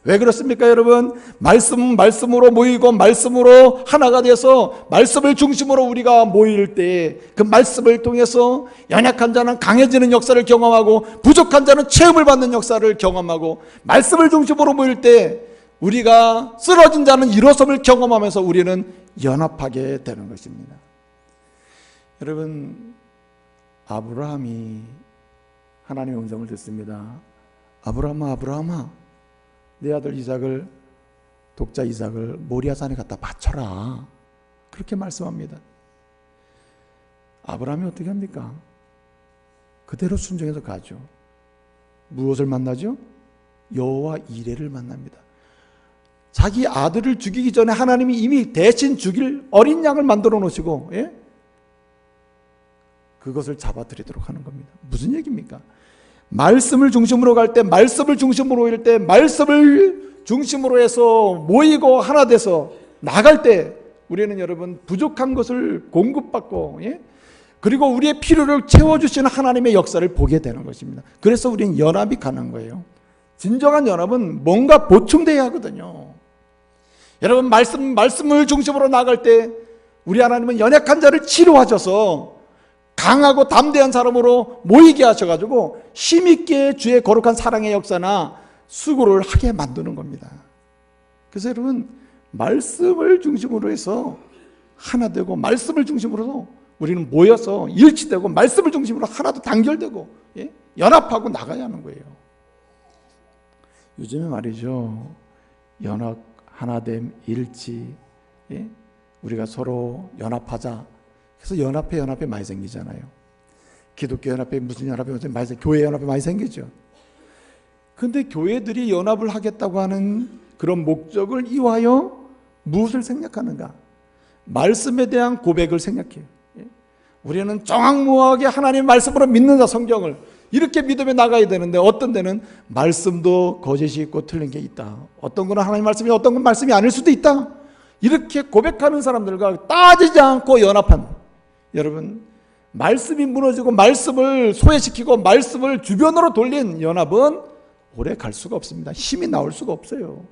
왜 그렇습니까, 여러분? 말씀으로 모이고 말씀으로 하나가 돼서 말씀을 중심으로 우리가 모일 때 그 말씀을 통해서 연약한 자는 강해지는 역사를 경험하고 부족한 자는 체험을 받는 역사를 경험하고, 말씀을 중심으로 모일 때 우리가 쓰러진 자는 일어섬을 경험하면서 우리는 연합하게 되는 것입니다. 여러분, 아브라함이 하나님의 음성을 듣습니다. 아브라함아, 아브라함아, 내 아들 이삭을, 독자 이삭을 모리아산에 갖다 바쳐라. 그렇게 말씀합니다. 아브라함이 어떻게 합니까? 그대로 순종해서 가죠. 무엇을 만나죠? 여호와 이레를 만납니다. 자기 아들을 죽이기 전에 하나님이 이미 대신 죽일 어린 양을 만들어 놓으시고, 예? 그것을 잡아드리도록 하는 겁니다. 무슨 얘기입니까? 말씀을 중심으로 갈 때, 말씀을 중심으로 모일 때, 말씀을 중심으로 해서 모이고 하나 돼서 나갈 때 우리는 여러분 부족한 것을 공급받고, 예? 그리고 우리의 필요를 채워주시는 하나님의 역사를 보게 되는 것입니다. 그래서 우리는 연합이 가능한 거예요. 진정한 연합은 뭔가 보충돼야 하거든요. 여러분, 말씀을 중심으로 나갈 때 우리 하나님은 연약한 자를 치료하셔서 강하고 담대한 사람으로 모이게 하셔가지고 힘있게 주의 거룩한 사랑의 역사나 수고를 하게 만드는 겁니다. 그래서 여러분, 말씀을 중심으로 해서 하나 되고, 말씀을 중심으로 우리는 모여서 일치되고, 말씀을 중심으로 하나도 단결되고, 예? 연합하고 나가야 하는 거예요. 요즘에 말이죠, 연합, 하나됨, 일치, 예? 우리가 서로 연합하자. 그래서 연합회 많이 생기잖아요. 기독교 연합회, 무슨 연합회 많이 생기죠. 교회 연합회 많이 생기죠. 그런데 교회들이 연합을 하겠다고 하는 그런 목적을 이유하여 무엇을 생략하는가? 말씀에 대한 고백을 생략해요. 예? 우리는 정확무하게 하나님의 말씀으로 믿는 자, 성경을 이렇게 믿으며 나가야 되는데 어떤 데는 말씀도 거짓이 있고 틀린 게 있다. 어떤 건 하나님 말씀이, 어떤 건 말씀이 아닐 수도 있다. 이렇게 고백하는 사람들과 따지지 않고 연합한, 여러분, 말씀이 무너지고 말씀을 소외시키고 말씀을 주변으로 돌린 연합은 오래 갈 수가 없습니다. 힘이 나올 수가 없어요.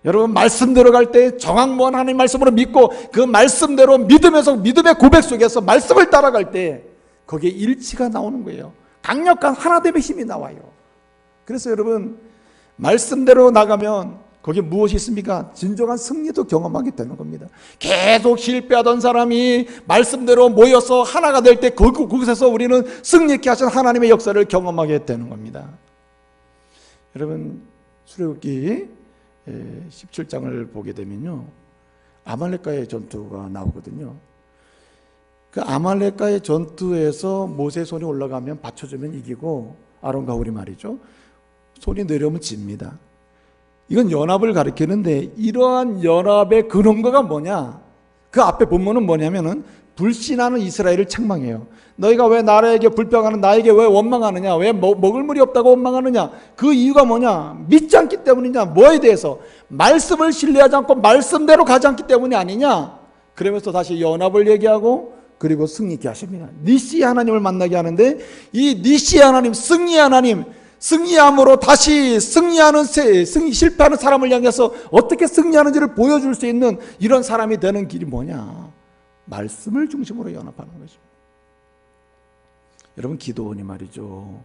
여러분, 말씀대로 갈 때 정확무한 하나님 말씀으로 믿고 그 말씀대로 믿으면서 믿음의 고백 속에서 말씀을 따라갈 때 거기에 일치가 나오는 거예요. 강력한 하나됨의 힘이 나와요. 그래서 여러분, 말씀대로 나가면 거기에 무엇이 있습니까? 진정한 승리도 경험하게 되는 겁니다. 계속 실패하던 사람이 말씀대로 모여서 하나가 될 때 그곳에서 우리는 승리케 하신 하나님의 역사를 경험하게 되는 겁니다. 여러분, 출애굽기 17장을 보게 되면요, 아말렉과의 전투가 나오거든요. 그 아말렉과의 전투에서 모세의 손이 올라가면 받쳐주면 이기고, 아론과 홀이 말이죠, 손이 내려오면 집니다. 이건 연합을 가리키는데, 이러한 연합의 근원가가 뭐냐? 그 앞에 본문은 뭐냐면은 불신하는 이스라엘을 책망해요. 너희가 왜 나라에게 불평하는, 나에게 왜 원망하느냐? 왜 먹을 물이 없다고 원망하느냐? 그 이유가 뭐냐? 믿지 않기 때문이냐? 뭐에 대해서? 말씀을 신뢰하지 않고 말씀대로 가지 않기 때문이 아니냐? 그러면서 다시 연합을 얘기하고, 그리고 승리케 하십니다. 니시 하나님을 만나게 하는데, 이 니시 하나님, 승리 하나님, 승리함으로 다시 승리하는 실패하는 사람을 향해서 어떻게 승리하는지를 보여줄 수 있는 이런 사람이 되는 길이 뭐냐? 말씀을 중심으로 연합하는 것입니다. 여러분, 기도원이 말이죠,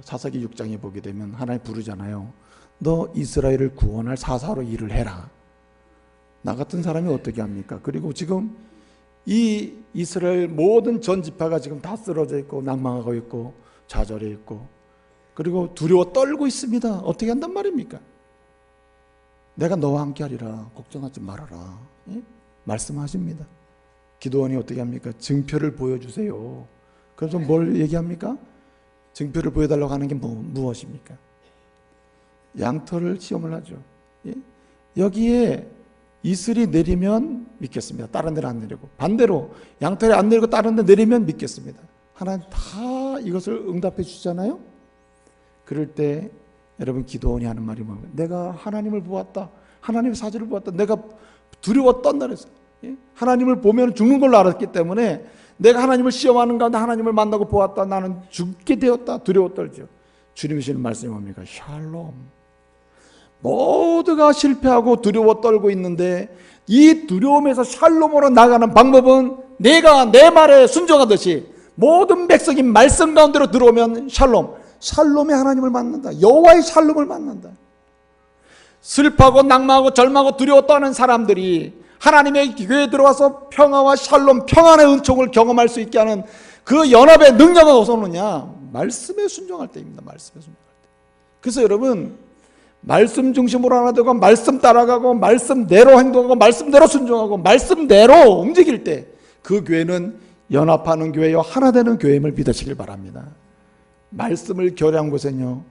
사사기 6장에 보게 되면 하나님 부르잖아요. 너 이스라엘을 구원할 사사로 일을 해라. 나 같은 사람이 어떻게 합니까? 그리고 지금 이 이스라엘 모든 전 지파가 지금 다 쓰러져 있고 낭망하고 있고 좌절해 있고 그리고 두려워 떨고 있습니다. 어떻게 한단 말입니까? 내가 너와 함께 하리라. 걱정하지 말아라. 예? 말씀하십니다. 기도원이 어떻게 합니까? 증표를 보여주세요. 그래서 뭘 얘기합니까? 증표를 보여달라고 하는 게 무엇입니까? 양털을 시험을 하죠. 예? 여기에 이슬이 내리면 믿겠습니다. 다른 데는 안 내리고, 반대로 양털이 안 내리고 다른 데 내리면 믿겠습니다. 하나님 다 이것을 응답해 주잖아요. 그럴 때 여러분, 기도원이 하는 말이 뭐예요? 내가 하나님을 보았다. 하나님의 사실을 보았다. 내가 두려워 떤다 그랬어. 예? 하나님을 보면 죽는 걸로 알았기 때문에 내가 하나님을 시험하는 가운데 하나님을 만나고 보았다. 나는 죽게 되었다. 두려워 떨죠. 주님이 주시는 말씀이 뭡니까? 샬롬. 모두가 실패하고 두려워 떨고 있는데 이 두려움에서 샬롬으로 나가는 방법은 내가 내 말에 순종하듯이 모든 백성이 말씀 가운데로 들어오면 샬롬. 샬롬의 하나님을 만난다. 여호와의 샬롬을 만난다. 슬퍼하고 낭망하고 절망하고 두려워 떠는 사람들이 하나님의 교회에 들어와서 평화와 샬롬, 평안의 은총을 경험할 수 있게 하는 그 연합의 능력은 어디서 오느냐? 말씀에 순종할 때입니다. 말씀에 순종할 때. 그래서 여러분, 말씀 중심으로 하나 되고 말씀 따라가고 말씀대로 행동하고 말씀대로 순종하고 말씀대로 움직일 때 그 교회는 연합하는 교회요, 하나 되는 교회임을 믿으시길 바랍니다. 말씀을 결여한 곳에는요,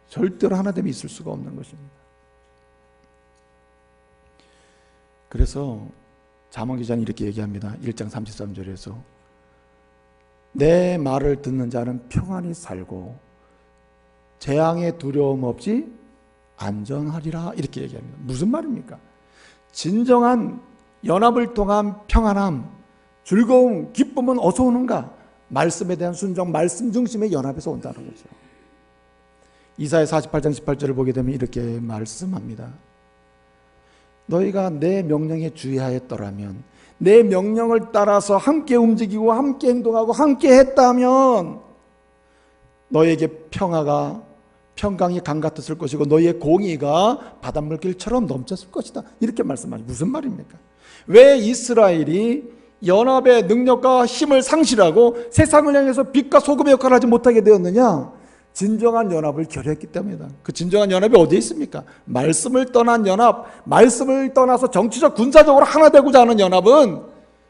절대로 하나됨이 있을 수가 없는 것입니다. 그래서 잠언 기자는 이렇게 얘기합니다. 1장 33절에서 내 말을 듣는 자는 평안히 살고 재앙의 두려움 없이 안전하리라, 이렇게 얘기합니다. 무슨 말입니까? 진정한 연합을 통한 평안함, 즐거움, 기쁨은 어디서 오는가? 말씀에 대한 순종, 말씀 중심의 연합에서 온다는 거죠. 이사야 48장 18절을 보게 되면 이렇게 말씀합니다. 너희가 내 명령에 주의하였더라면, 내 명령을 따라서 함께 움직이고 함께 행동하고 함께 했다면 너희에게 평화가 평강이 강 같았을 것이고 너희의 공의가 바닷물길처럼 넘쳤을 것이다. 이렇게 말씀하죠. 무슨 말입니까? 왜 이스라엘이 연합의 능력과 힘을 상실하고 세상을 향해서 빛과 소금의 역할을 하지 못하게 되었느냐? 진정한 연합을 결여했기 때문이다. 그 진정한 연합이 어디에 있습니까? 말씀을 떠난 연합, 말씀을 떠나서 정치적 군사적으로 하나 되고자 하는 연합은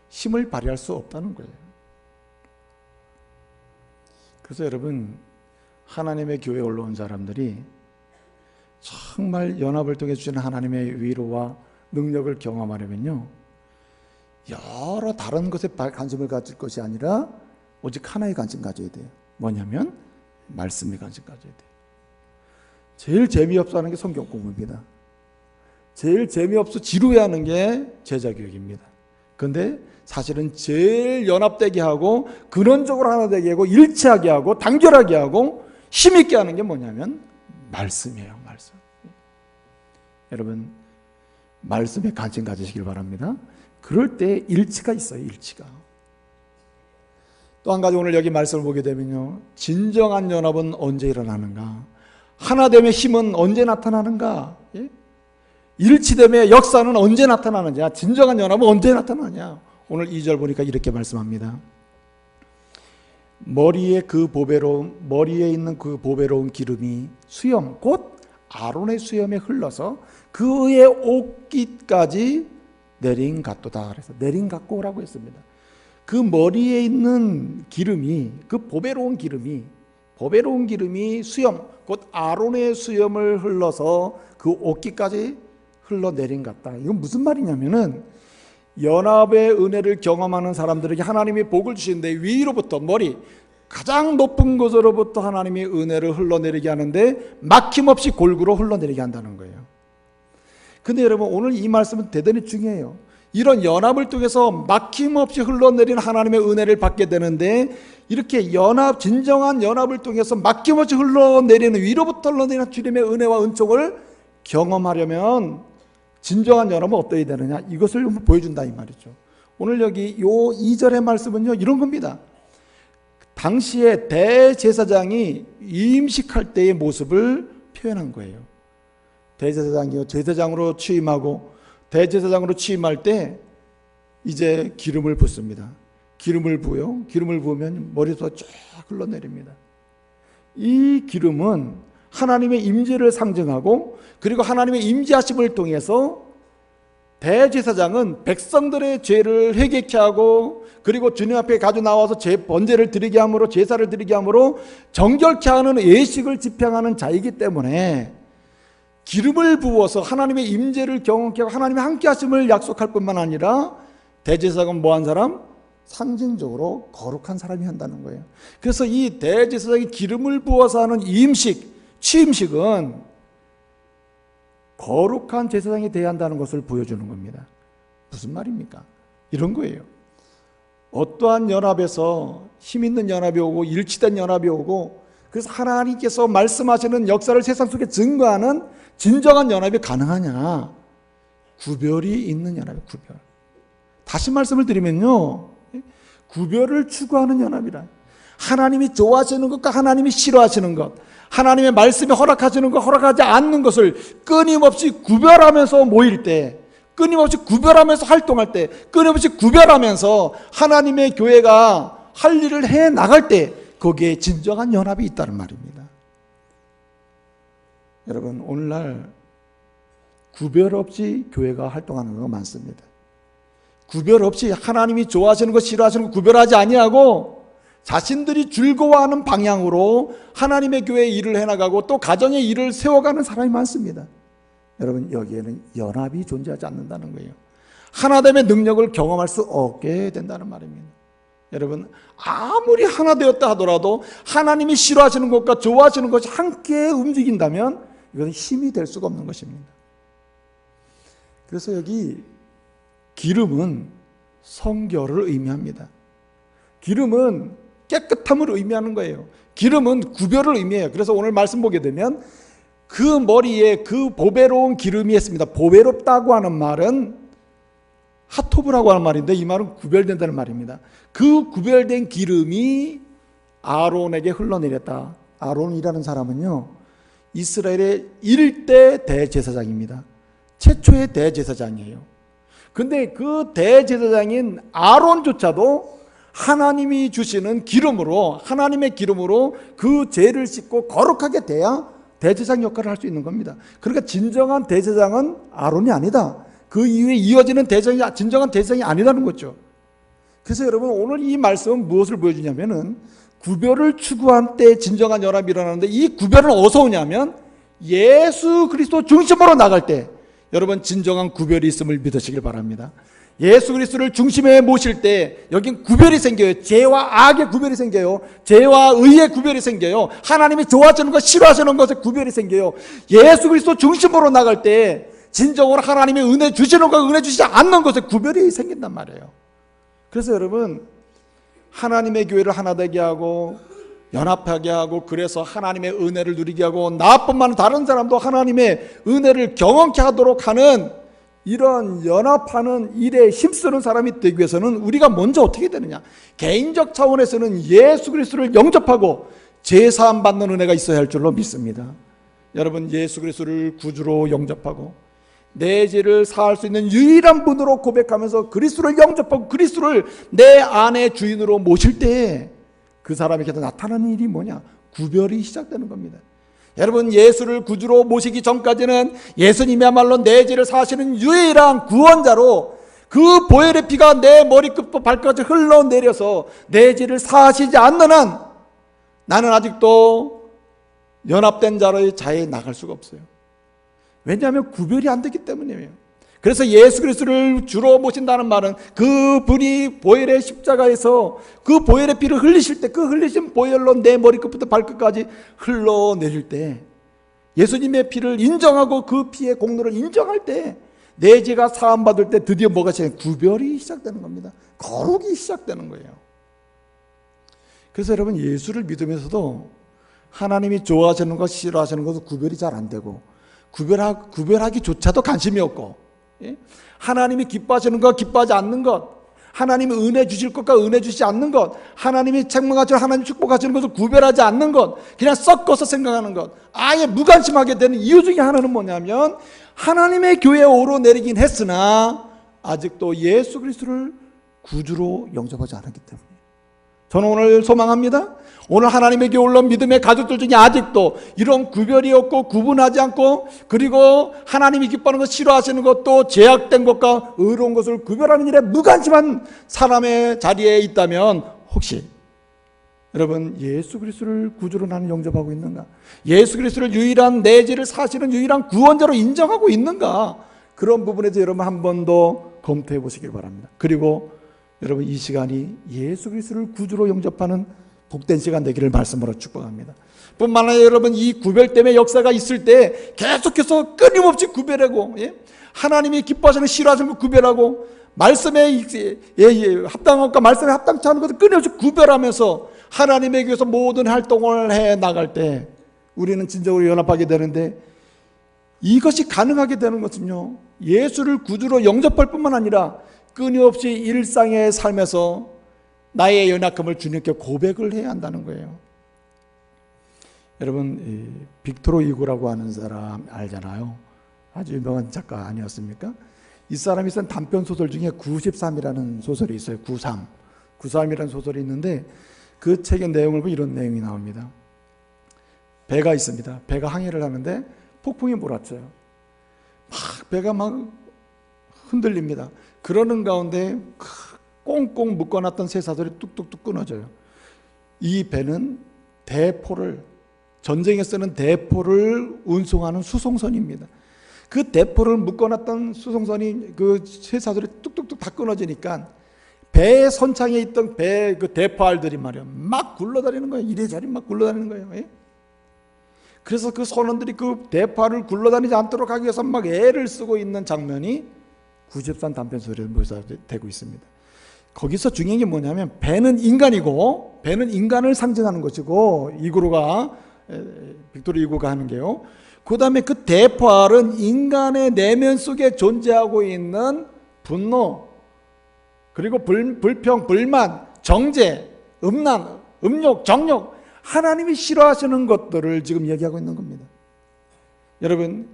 힘을 발휘할 수 없다는 거예요. 그래서 여러분, 하나님의 교회에 올라온 사람들이 정말 연합을 통해 주시는 하나님의 위로와 능력을 경험하려면요, 여러 다른 것에 관심을 가질 것이 아니라 오직 하나의 관심 가져야 돼요. 뭐냐면 말씀에 관심 가져야 돼요. 제일 재미없어 하는 게 성경 공부입니다. 제일 재미없어 지루해하는 게 제자교육입니다. 근데 사실은 제일 연합되게 하고 근원적으로 하나 되게 하고 일치하게 하고 단결하게 하고 힘있게 하는 게 뭐냐면 말씀이에요. 말씀. 여러분 말씀에 관심 가지시길 바랍니다. 그럴 때 일치가 있어요. 일치가. 또 한 가지 오늘 여기 말씀을 보게 되면요, 진정한 연합은 언제 일어나는가? 하나됨의 힘은 언제 나타나는가? 예? 일치됨의 역사는 언제 나타나느냐? 진정한 연합은 언제 나타나냐? 오늘 2절 보니까 이렇게 말씀합니다. 머리에 있는 그 보배로운 기름이 수염, 곧 아론의 수염에 흘러서 그의 옷깃까지 내린갔도다. 그래서 내린갔고라고 했습니다. 그 머리에 있는 기름이, 그 보배로운 기름이 수염, 곧 아론의 수염을 흘러서 그 옷깃까지 흘러내린 같다. 이건 무슨 말이냐면은 연합의 은혜를 경험하는 사람들에게 하나님이 복을 주시는데 위로부터 머리 가장 높은 곳으로부터 하나님이 은혜를 흘러내리게 하는데 막힘없이 골고루 흘러내리게 한다는 거예요. 근데 여러분 오늘 이 말씀은 대단히 중요해요. 이런 연합을 통해서 막힘없이 흘러내린 하나님의 은혜를 받게 되는데 이렇게 진정한 연합을 통해서 막힘없이 흘러내리는 위로부터 흘러내리는 주님의 은혜와 은총을 경험하려면 진정한 연합은 어떠해야 되느냐, 이것을 보여준다 이 말이죠. 오늘 여기 요 2절의 말씀은요 이런 겁니다. 당시에 대제사장이 임식할 때의 모습을 표현한 거예요. 대제사장이요, 제사장으로 취임하고 대제사장으로 취임할 때 이제 기름을 붓습니다. 기름을 부어요. 기름을 부으면 머리부터 쫙 흘러내립니다. 이 기름은 하나님의 임재를 상징하고, 그리고 하나님의 임재하심을 통해서 대제사장은 백성들의 죄를 회개케 하고, 그리고 주님 앞에 가져 나와서 번제를 드리게 함으로, 제사를 드리게 함으로 정결케 하는 예식을 집행하는 자이기 때문에 기름을 부어서 하나님의 임재를 경험케 하고 하나님의 함께 하심을 약속할 뿐만 아니라 대제사장은 뭐한 사람? 상징적으로 거룩한 사람이 한다는 거예요. 그래서 이 대제사장이 기름을 부어서 하는 취임식은 거룩한 제사장이 되어야 한다는 것을 보여주는 겁니다. 무슨 말입니까? 이런 거예요. 어떠한 연합에서 힘있는 연합이 오고 일치된 연합이 오고, 그래서 하나님께서 말씀하시는 역사를 세상 속에 증거하는 진정한 연합이 가능하냐? 구별이 있는 연합이에요. 구별. 다시 말씀을 드리면요, 구별을 추구하는 연합이라. 하나님이 좋아하시는 것과 하나님이 싫어하시는 것, 하나님의 말씀이 허락하시는 것, 허락하지 않는 것을 끊임없이 구별하면서 모일 때, 끊임없이 구별하면서 활동할 때, 끊임없이 구별하면서 하나님의 교회가 할 일을 해 나갈 때 거기에 진정한 연합이 있다는 말입니다. 여러분 오늘날 구별 없이 교회가 활동하는 거 많습니다. 구별 없이 하나님이 좋아하시는 것, 싫어하시는 것 구별하지 아니하고 자신들이 즐거워하는 방향으로 하나님의 교회에 일을 해나가고 또 가정의 일을 세워가는 사람이 많습니다. 여러분 여기에는 연합이 존재하지 않는다는 거예요. 하나됨의 능력을 경험할 수 없게 된다는 말입니다. 여러분 아무리 하나 되었다 하더라도 하나님이 싫어하시는 것과 좋아하시는 것이 함께 움직인다면 이것은 힘이 될 수가 없는 것입니다. 그래서 여기 기름은 성결을 의미합니다. 기름은 깨끗함을 의미하는 거예요. 기름은 구별을 의미해요. 그래서 오늘 말씀 보게 되면 그 머리에 그 보배로운 기름이 있습니다. 보배롭다고 하는 말은 하토브라고 하는 말인데 이 말은 구별된다는 말입니다. 그 구별된 기름이 아론에게 흘러내렸다. 아론이라는 사람은요 이스라엘의 1대 대제사장입니다. 최초의 대제사장이에요. 근데 그 대제사장인 아론조차도 하나님이 주시는 기름으로, 하나님의 기름으로 그 죄를 씻고 거룩하게 돼야 대제사장 역할을 할 수 있는 겁니다. 그러니까 진정한 대제사장은 아론이 아니다. 그 이후에 이어지는 대제사장이 진정한 대제사장이 아니라는 거죠. 그래서 여러분 오늘 이 말씀은 무엇을 보여주냐면은 구별을 추구한 때 진정한 연합이 일어나는데 이 구별은 어디서 오냐면 예수 그리스도 중심으로 나갈 때 여러분 진정한 구별이 있음을 믿으시길 바랍니다. 예수 그리스도를 중심에 모실 때 여긴 구별이 생겨요. 죄와 악의 구별이 생겨요. 죄와 의의 구별이 생겨요. 하나님이 좋아하시는 것, 싫어하시는 것의 구별이 생겨요. 예수 그리스도 중심으로 나갈 때 진정으로 하나님의 은혜 주시는 것과 은혜 주시지 않는 것에 구별이 생긴단 말이에요. 그래서 여러분, 하나님의 교회를 하나 되게 하고 연합하게 하고, 그래서 하나님의 은혜를 누리게 하고, 나뿐만 아니라 다른 사람도 하나님의 은혜를 경험케 하도록 하는 이런 연합하는 일에 힘쓰는 사람이 되기 위해서는 우리가 먼저 어떻게 되느냐, 개인적 차원에서는 예수 그리스도를 영접하고 제사함 받는 은혜가 있어야 할 줄로 믿습니다. 여러분, 예수 그리스도를 구주로 영접하고 내 죄를 사할 수 있는 유일한 분으로 고백하면서 그리스도를 영접하고 그리스도를 내 안의 주인으로 모실 때 그 사람에게도 나타나는 일이 뭐냐? 구별이 시작되는 겁니다. 여러분, 예수를 구주로 모시기 전까지는 예수님이야말로 내 죄를 사시는 유일한 구원자로 그 보혈의 피가 내 머리끝부터 발끝까지 흘러내려서 내 죄를 사시지 않는 한 나는 아직도 연합된 자로의 자에 나갈 수가 없어요. 왜냐하면 구별이 안 되기 때문이에요. 그래서 예수 그리스도를 주로 모신다는 말은 그분이 보혈의 십자가에서 그 보혈의 피를 흘리실 때, 그 흘리신 보혈로 내 머리끝부터 발끝까지 흘러내릴 때, 예수님의 피를 인정하고 그 피의 공로를 인정할 때, 내 죄가 사함받을 때 드디어 뭐가 시작해요? 구별이 시작되는 겁니다. 거룩이 시작되는 거예요. 그래서 여러분, 예수를 믿으면서도 하나님이 좋아하시는 것, 싫어하시는 것도 구별이 잘 안 되고, 구별하기조차도 관심이 없고, 하나님이 기뻐하시는 것, 기뻐하지 않는 것, 하나님이 은혜 주실 것과 은혜 주시지 않는 것, 하나님이 책망하시고 하나님이 축복하시는 것을 구별하지 않는 것, 그냥 섞어서 생각하는 것, 아예 무관심하게 되는 이유 중에 하나는 뭐냐면, 하나님의 교회에 오르내리긴 했으나 아직도 예수 그리스도를 구주로 영접하지 않았기 때문에. 저는 오늘 소망합니다. 오늘 하나님의 교회 올라온 믿음의 가족들 중에 아직도 이런 구별이 없고 구분하지 않고, 그리고 하나님이 기뻐하는 것, 싫어하시는 것도 제약된 것과 의로운 것을 구별하는 일에 무관심한 사람의 자리에 있다면, 혹시 여러분, 예수 그리스도를 구주로 나는 영접하고 있는가? 예수 그리스도를 유일한 내 죄를 사시는 유일한 구원자로 인정하고 있는가? 그런 부분에서 여러분 한 번 더 검토해 보시길 바랍니다. 그리고 여러분, 이 시간이 예수 그리스도를 구주로 영접하는 복된 시간 되기를 말씀으로 축복합니다. 뿐만 아니라 여러분, 이 구별됨의 역사가 있을 때 계속해서 끊임없이 구별하고, 하나님이 기뻐하시는 싫어하시는 것 구별하고, 말씀에 합당한 것과 말씀에 합당치 않은 것을 끊임없이 구별하면서 하나님의 교회에서 모든 활동을 해 나갈 때 우리는 진정으로 연합하게 되는데, 이것이 가능하게 되는 것은요, 예수를 구주로 영접할 뿐만 아니라 끊임없이 일상의 삶에서 나의 연약함을 주님께 고백을 해야 한다는 거예요. 여러분, 빅토르 이고라고 하는 사람 알잖아요. 아주 유명한 작가 아니었습니까? 이 사람이 쓴 단편 소설 중에 93이라는 소설이 있어요. 93이라는 소설이 있는데, 그 책의 내용을 보면 이런 내용이 나옵니다. 배가 있습니다. 배가 항해를 하는데 폭풍이 몰아쳐요. 배가 막 흔들립니다. 그러는 가운데 꽁꽁 묶어놨던 쇠사슬이 뚝뚝뚝 끊어져요. 이 배는 전쟁에 쓰는 대포를 운송하는 수송선입니다. 그 대포를 묶어놨던 수송선이, 그 쇠사슬이 뚝뚝뚝 다 끊어지니까 배의 선창에 있던 그 대포알들이 말이야 막 굴러다니는 거예요. 이래저래 막 굴러다니는 거예요. 그래서 그 선원들이 그 대포알을 굴러다니지 않도록 하기 위해서 막 애를 쓰고 있는 장면이 93 단편소설에 묘사되고 있습니다. 거기서 중요한 게 뭐냐면, 배는 인간이고, 배는 인간을 상징하는 것이고, 빅토르 이고가 하는 게요. 그 다음에 그 대포알은 인간의 내면 속에 존재하고 있는 분노, 그리고 불평, 불만, 정죄, 음란, 음욕, 정욕, 하나님이 싫어하시는 것들을 지금 얘기하고 있는 겁니다. 여러분,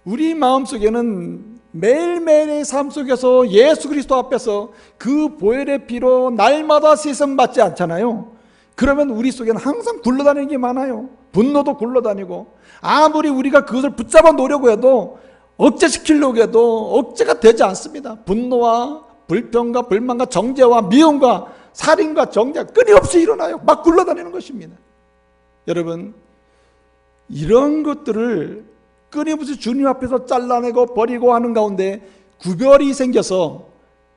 우리 마음속에는 매일매일의 삶 속에서 예수 그리스도 앞에서 그 보혈의 피로 날마다 씻음받지 않잖아요. 그러면 우리 속에는 항상 굴러다니는 게 많아요. 분노도 굴러다니고, 아무리 우리가 그것을 붙잡아 놓으려고 해도, 억제시키려고 해도 억제가 되지 않습니다. 분노와 불평과 불만과 정죄와 미움과 살인과 정죄가 끊임없이 일어나요. 막 굴러다니는 것입니다. 여러분, 이런 것들을 끊임없이 주님 앞에서 잘라내고 버리고 하는 가운데 구별이 생겨서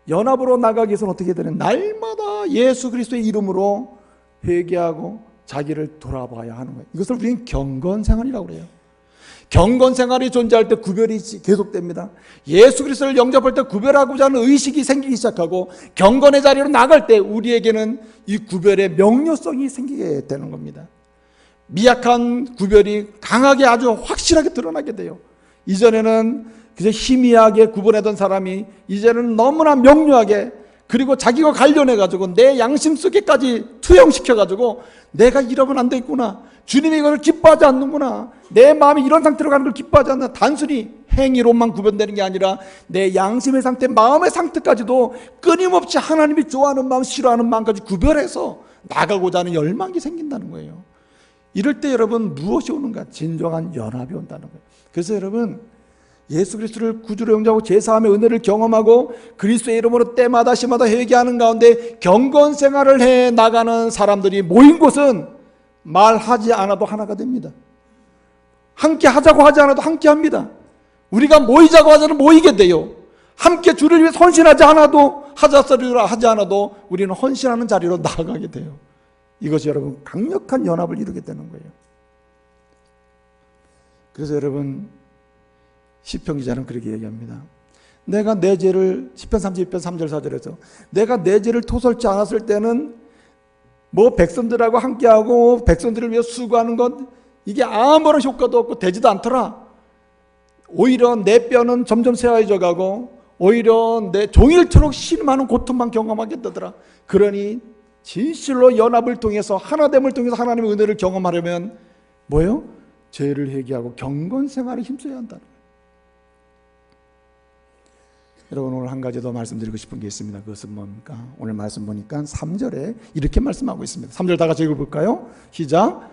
연합으로 나가기 위해서는 어떻게 되는, 날마다 예수 그리스도의 이름으로 회개하고 자기를 돌아봐야 하는 거예요. 이것을 우리는 경건생활이라고 그래요. 경건 생활이 존재할 때 구별이 계속됩니다. 예수 그리스도를 영접할 때 구별하고자 하는 의식이 생기기 시작하고 경건의 자리로 나갈 때 우리에게는 이 구별의 명료성이 생기게 되는 겁니다. 미약한 구별이 강하게 아주 확실하게 드러나게 돼요. 이전에는 그저 희미하게 구분하던 사람이 이제는 너무나 명료하게, 그리고 자기가 관련해가지고 내 양심 속에까지 투영시켜가지고 내가 이러면 안 되겠구나, 주님이 이걸 기뻐하지 않는구나, 내 마음이 이런 상태로 가는 걸 기뻐하지 않는다. 단순히 행위로만 구분되는 게 아니라 내 양심의 상태, 마음의 상태까지도 끊임없이 하나님이 좋아하는 마음, 싫어하는 마음까지 구별해서 나가고자 하는 열망이 생긴다는 거예요. 이럴 때 여러분 무엇이 오는가? 진정한 연합이 온다는 거예요. 그래서 여러분, 예수 그리스도를 구주로 영접하고 제사함의 은혜를 경험하고 그리스도의 이름으로 때마다 시마다 회개하는 가운데 경건 생활을 해 나가는 사람들이 모인 곳은 말하지 않아도 하나가 됩니다. 함께 하자고 하지 않아도 함께 합니다. 우리가 모이자고 하자는 모이게 돼요. 함께 주를 위해 헌신하지 않아도, 하자소리라 하지 않아도 우리는 헌신하는 자리로 나아가게 돼요. 이것이 여러분 강력한 연합을 이루게 되는 거예요. 그래서 여러분, 시편 기자는 그렇게 얘기합니다. 내가 내 죄를, 시편 32편 3절 4절에서 내가 내 죄를 토설지 않았을 때는 뭐 백성들하고 함께하고 백성들을 위해 수고하는 것, 이게 아무런 효과도 없고 되지도 않더라. 오히려 내 뼈는 점점 쇠하여져 가고 오히려 내 종일토록 심한 고통만 경험하게 되더라. 그러니 진실로 연합을 통해서, 하나됨을 통해서 하나님의 은혜를 경험하려면 뭐예요? 죄를 회개하고 경건 생활에 힘써야 한다는 거예요. 여러분, 오늘 한 가지 더 말씀드리고 싶은 게 있습니다. 그것은 뭡니까? 오늘 말씀 보니까 3절에 이렇게 말씀하고 있습니다. 3절 다 같이 읽어볼까요? 시작.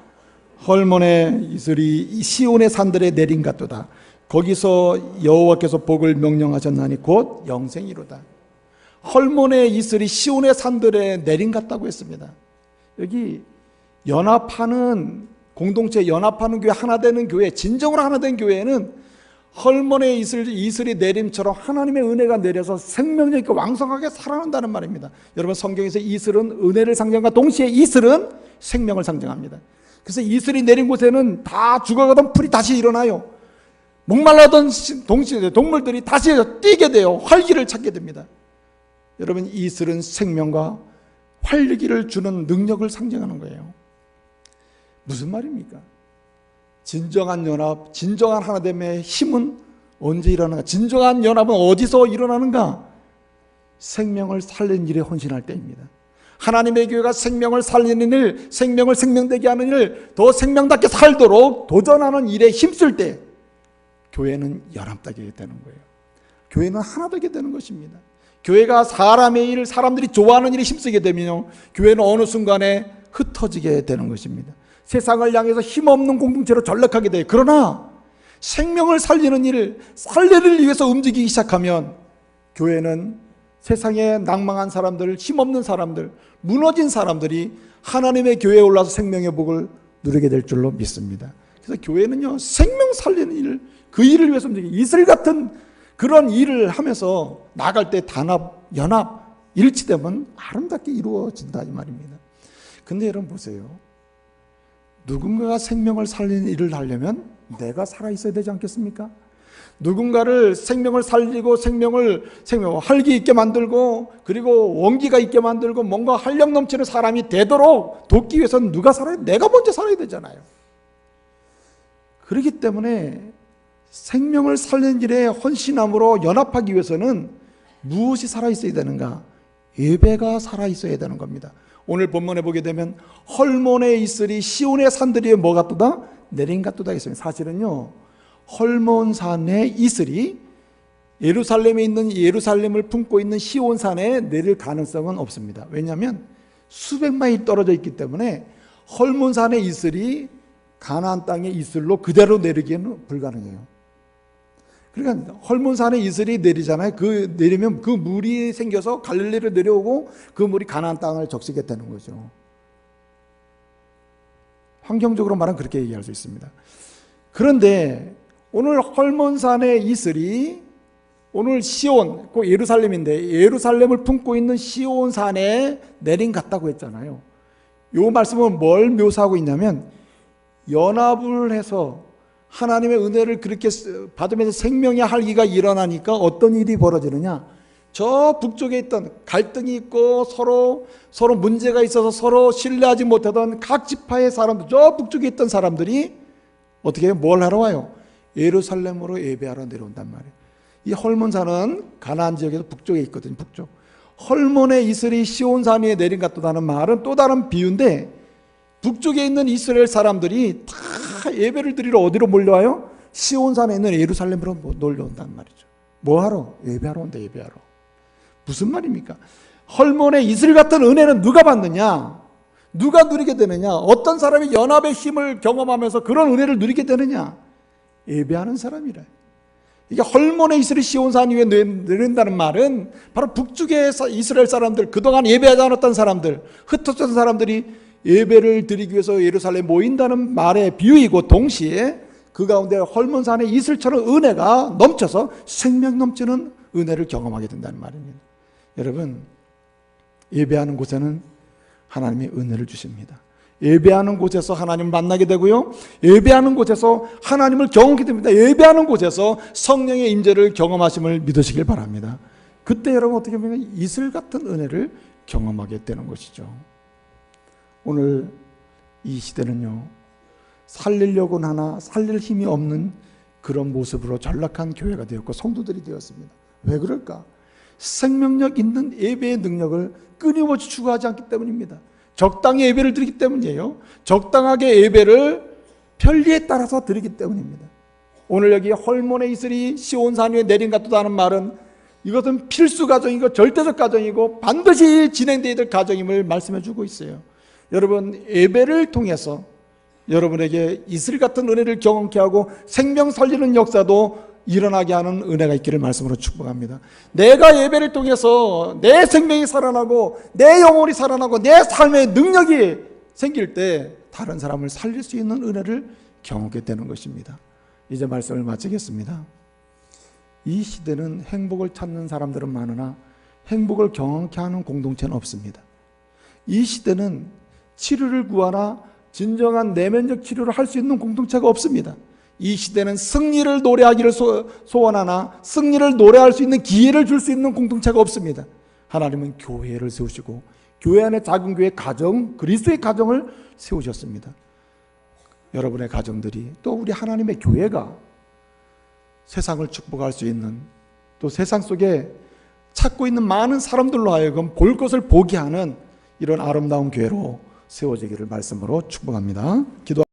헐몬의 이슬이 시온의 산들에 내린 같도다. 거기서 여호와께서 복을 명령하셨나니 곧 영생이로다. 헐몬의 이슬이 시온의 산들에 내린 같다고 했습니다. 여기 연합하는 공동체, 연합하는 교회, 하나 되는 교회, 진정으로 하나 된 교회에는 헐몬의 이슬이 내림처럼 하나님의 은혜가 내려서 생명력 있게 왕성하게 살아난다는 말입니다. 여러분, 성경에서 이슬은 은혜를 상징과 동시에 이슬은 생명을 상징합니다. 그래서 이슬이 내린 곳에는 다 죽어가던 풀이 다시 일어나요. 목말라던 동물들이 다시 뛰게 돼요. 활기를 찾게 됩니다. 여러분, 이슬은 생명과 활기를 주는 능력을 상징하는 거예요. 무슨 말입니까? 진정한 연합, 진정한 하나됨의 힘은 언제 일어나는가? 진정한 연합은 어디서 일어나는가? 생명을 살리는 일에 헌신할 때입니다. 하나님의 교회가 생명을 살리는 일, 생명을 생명되게 하는 일, 더 생명답게 살도록 도전하는 일에 힘쓸 때 교회는 연합되게 되는 거예요. 교회는 하나 되게 되는 것입니다. 교회가 사람의 일, 사람들이 좋아하는 일에 힘쓰게 되면요, 교회는 어느 순간에 흩어지게 되는 것입니다. 세상을 향해서 힘없는 공동체로 전락하게 돼요. 그러나 생명을 살리는 일을, 살리를 위해서 움직이기 시작하면 교회는 세상에 낭망한 사람들, 힘없는 사람들, 무너진 사람들이 하나님의 교회에 올라서 생명의 복을 누리게 될 줄로 믿습니다. 그래서 교회는요, 생명 살리는 일, 그 일을 위해서 움직이기, 이슬 같은 그런 일을 하면서 나갈 때 단합, 연합, 일치되면 아름답게 이루어진다 이 말입니다. 근데 여러분 보세요. 누군가가 생명을 살리는 일을 하려면 내가 살아있어야 되지 않겠습니까? 누군가를 생명을 살리고 생명을 활기 있게 만들고 그리고 원기가 있게 만들고 뭔가 활력 넘치는 사람이 되도록 돕기 위해서는 누가 살아야 돼? 내가 먼저 살아야 되잖아요. 그렇기 때문에 생명을 살리는 일에 헌신함으로 연합하기 위해서는 무엇이 살아있어야 되는가? 예배가 살아있어야 되는 겁니다. 오늘 본문에 보게 되면 헐몬의 이슬이 시온의 산들이 뭐 같도다? 내린 같도다 했습니다. 사실은요, 헐몬산의 이슬이 예루살렘에 있는, 예루살렘을 품고 있는 시온산에 내릴 가능성은 없습니다. 왜냐하면 수백 마일 떨어져 있기 때문에 헐몬산의 이슬이 가나안 땅의 이슬로 그대로 내리기는 불가능해요. 그러니까 헐몬산에 이슬이 내리잖아요. 그 내리면 그 물이 생겨서 갈릴리로 내려오고 그 물이 가나안 땅을 적시게 되는 거죠. 환경적으로 말하면 그렇게 얘기할 수 있습니다. 그런데 오늘 헐몬산의 이슬이 오늘 시온, 그 예루살렘인데 예루살렘을 품고 있는 시온산에 내린 같다고 했잖아요. 이 말씀은 뭘 묘사하고 있냐면 연합을 해서 하나님의 은혜를 그렇게 받으면서 생명의 활기가 일어나니까 어떤 일이 벌어지느냐? 저 북쪽에 있던 갈등이 있고 서로 문제가 있어서 서로 신뢰하지 못하던 각 지파의 사람들, 저 북쪽에 있던 사람들이 어떻게 해요? 뭘 하러 와요? 예루살렘으로 예배하러 내려온단 말이에요. 이 헐몬산은 가나안 지역에서 북쪽에 있거든요. 북쪽. 헐몬의 이슬이 시온산 위에 내린 것 같다는 말은 또 다른 비유인데, 북쪽에 있는 이스라엘 사람들이 다 예배를 드리러 어디로 몰려와요? 시온산에 있는 예루살렘으로 몰려온단 말이죠. 뭐하러? 예배하러 온다. 예배하러. 무슨 말입니까? 헐몬의 이슬 같은 은혜는 누가 받느냐? 누가 누리게 되느냐? 어떤 사람이 연합의 힘을 경험하면서 그런 은혜를 누리게 되느냐? 예배하는 사람이라. 이게 헐몬의 이슬이 시온산 위에 내린다는 말은 바로 북쪽의 이스라엘 사람들, 그동안 예배하지 않았던 사람들, 흩어졌던 사람들이 예배를 드리기 위해서 예루살렘에 모인다는 말의 비유이고, 동시에 그 가운데 헐몬산의 이슬처럼 은혜가 넘쳐서 생명 넘치는 은혜를 경험하게 된다는 말입니다. 여러분, 예배하는 곳에는 하나님이 은혜를 주십니다. 예배하는 곳에서 하나님을 만나게 되고요, 예배하는 곳에서 하나님을 경험하게 됩니다. 예배하는 곳에서 성령의 임재를 경험하심을 믿으시길 바랍니다. 그때 여러분 어떻게 보면 이슬 같은 은혜를 경험하게 되는 것이죠. 오늘 이 시대는요, 살리려고는 하나 살릴 힘이 없는 그런 모습으로 전락한 교회가 되었고 성도들이 되었습니다. 왜 그럴까? 생명력 있는 예배의 능력을 끊임없이 추구하지 않기 때문입니다. 적당히 예배를 드리기 때문이에요. 적당하게 예배를 편리에 따라서 드리기 때문입니다. 오늘 여기 헐몬의 이슬이 시온산 위에 내린 것 같다는 말은 이것은 필수 가정이고 절대적 가정이고 반드시 진행되어야 될 가정임을 말씀해 주고 있어요. 여러분, 예배를 통해서 여러분에게 이슬 같은 은혜를 경험케 하고 생명 살리는 역사도 일어나게 하는 은혜가 있기를 말씀으로 축복합니다. 내가 예배를 통해서 내 생명이 살아나고 내 영혼이 살아나고 내 삶의 능력이 생길 때 다른 사람을 살릴 수 있는 은혜를 경험하게 되는 것입니다. 이제 말씀을 마치겠습니다. 이 시대는 행복을 찾는 사람들은 많으나 행복을 경험케 하는 공동체는 없습니다. 이 시대는 치료를 구하나 진정한 내면적 치료를 할 수 있는 공동체가 없습니다. 이 시대는 승리를 노래하기를 소원하나 승리를 노래할 수 있는 기회를 줄 수 있는 공동체가 없습니다. 하나님은 교회를 세우시고 교회 안에 작은 교회 가정, 그리스도의 가정을 세우셨습니다. 여러분의 가정들이, 또 우리 하나님의 교회가 세상을 축복할 수 있는, 또 세상 속에 찾고 있는 많은 사람들로 하여금 볼 것을 보게 하는 이런 아름다운 교회로 세워지기를 말씀으로 축복합니다. 기도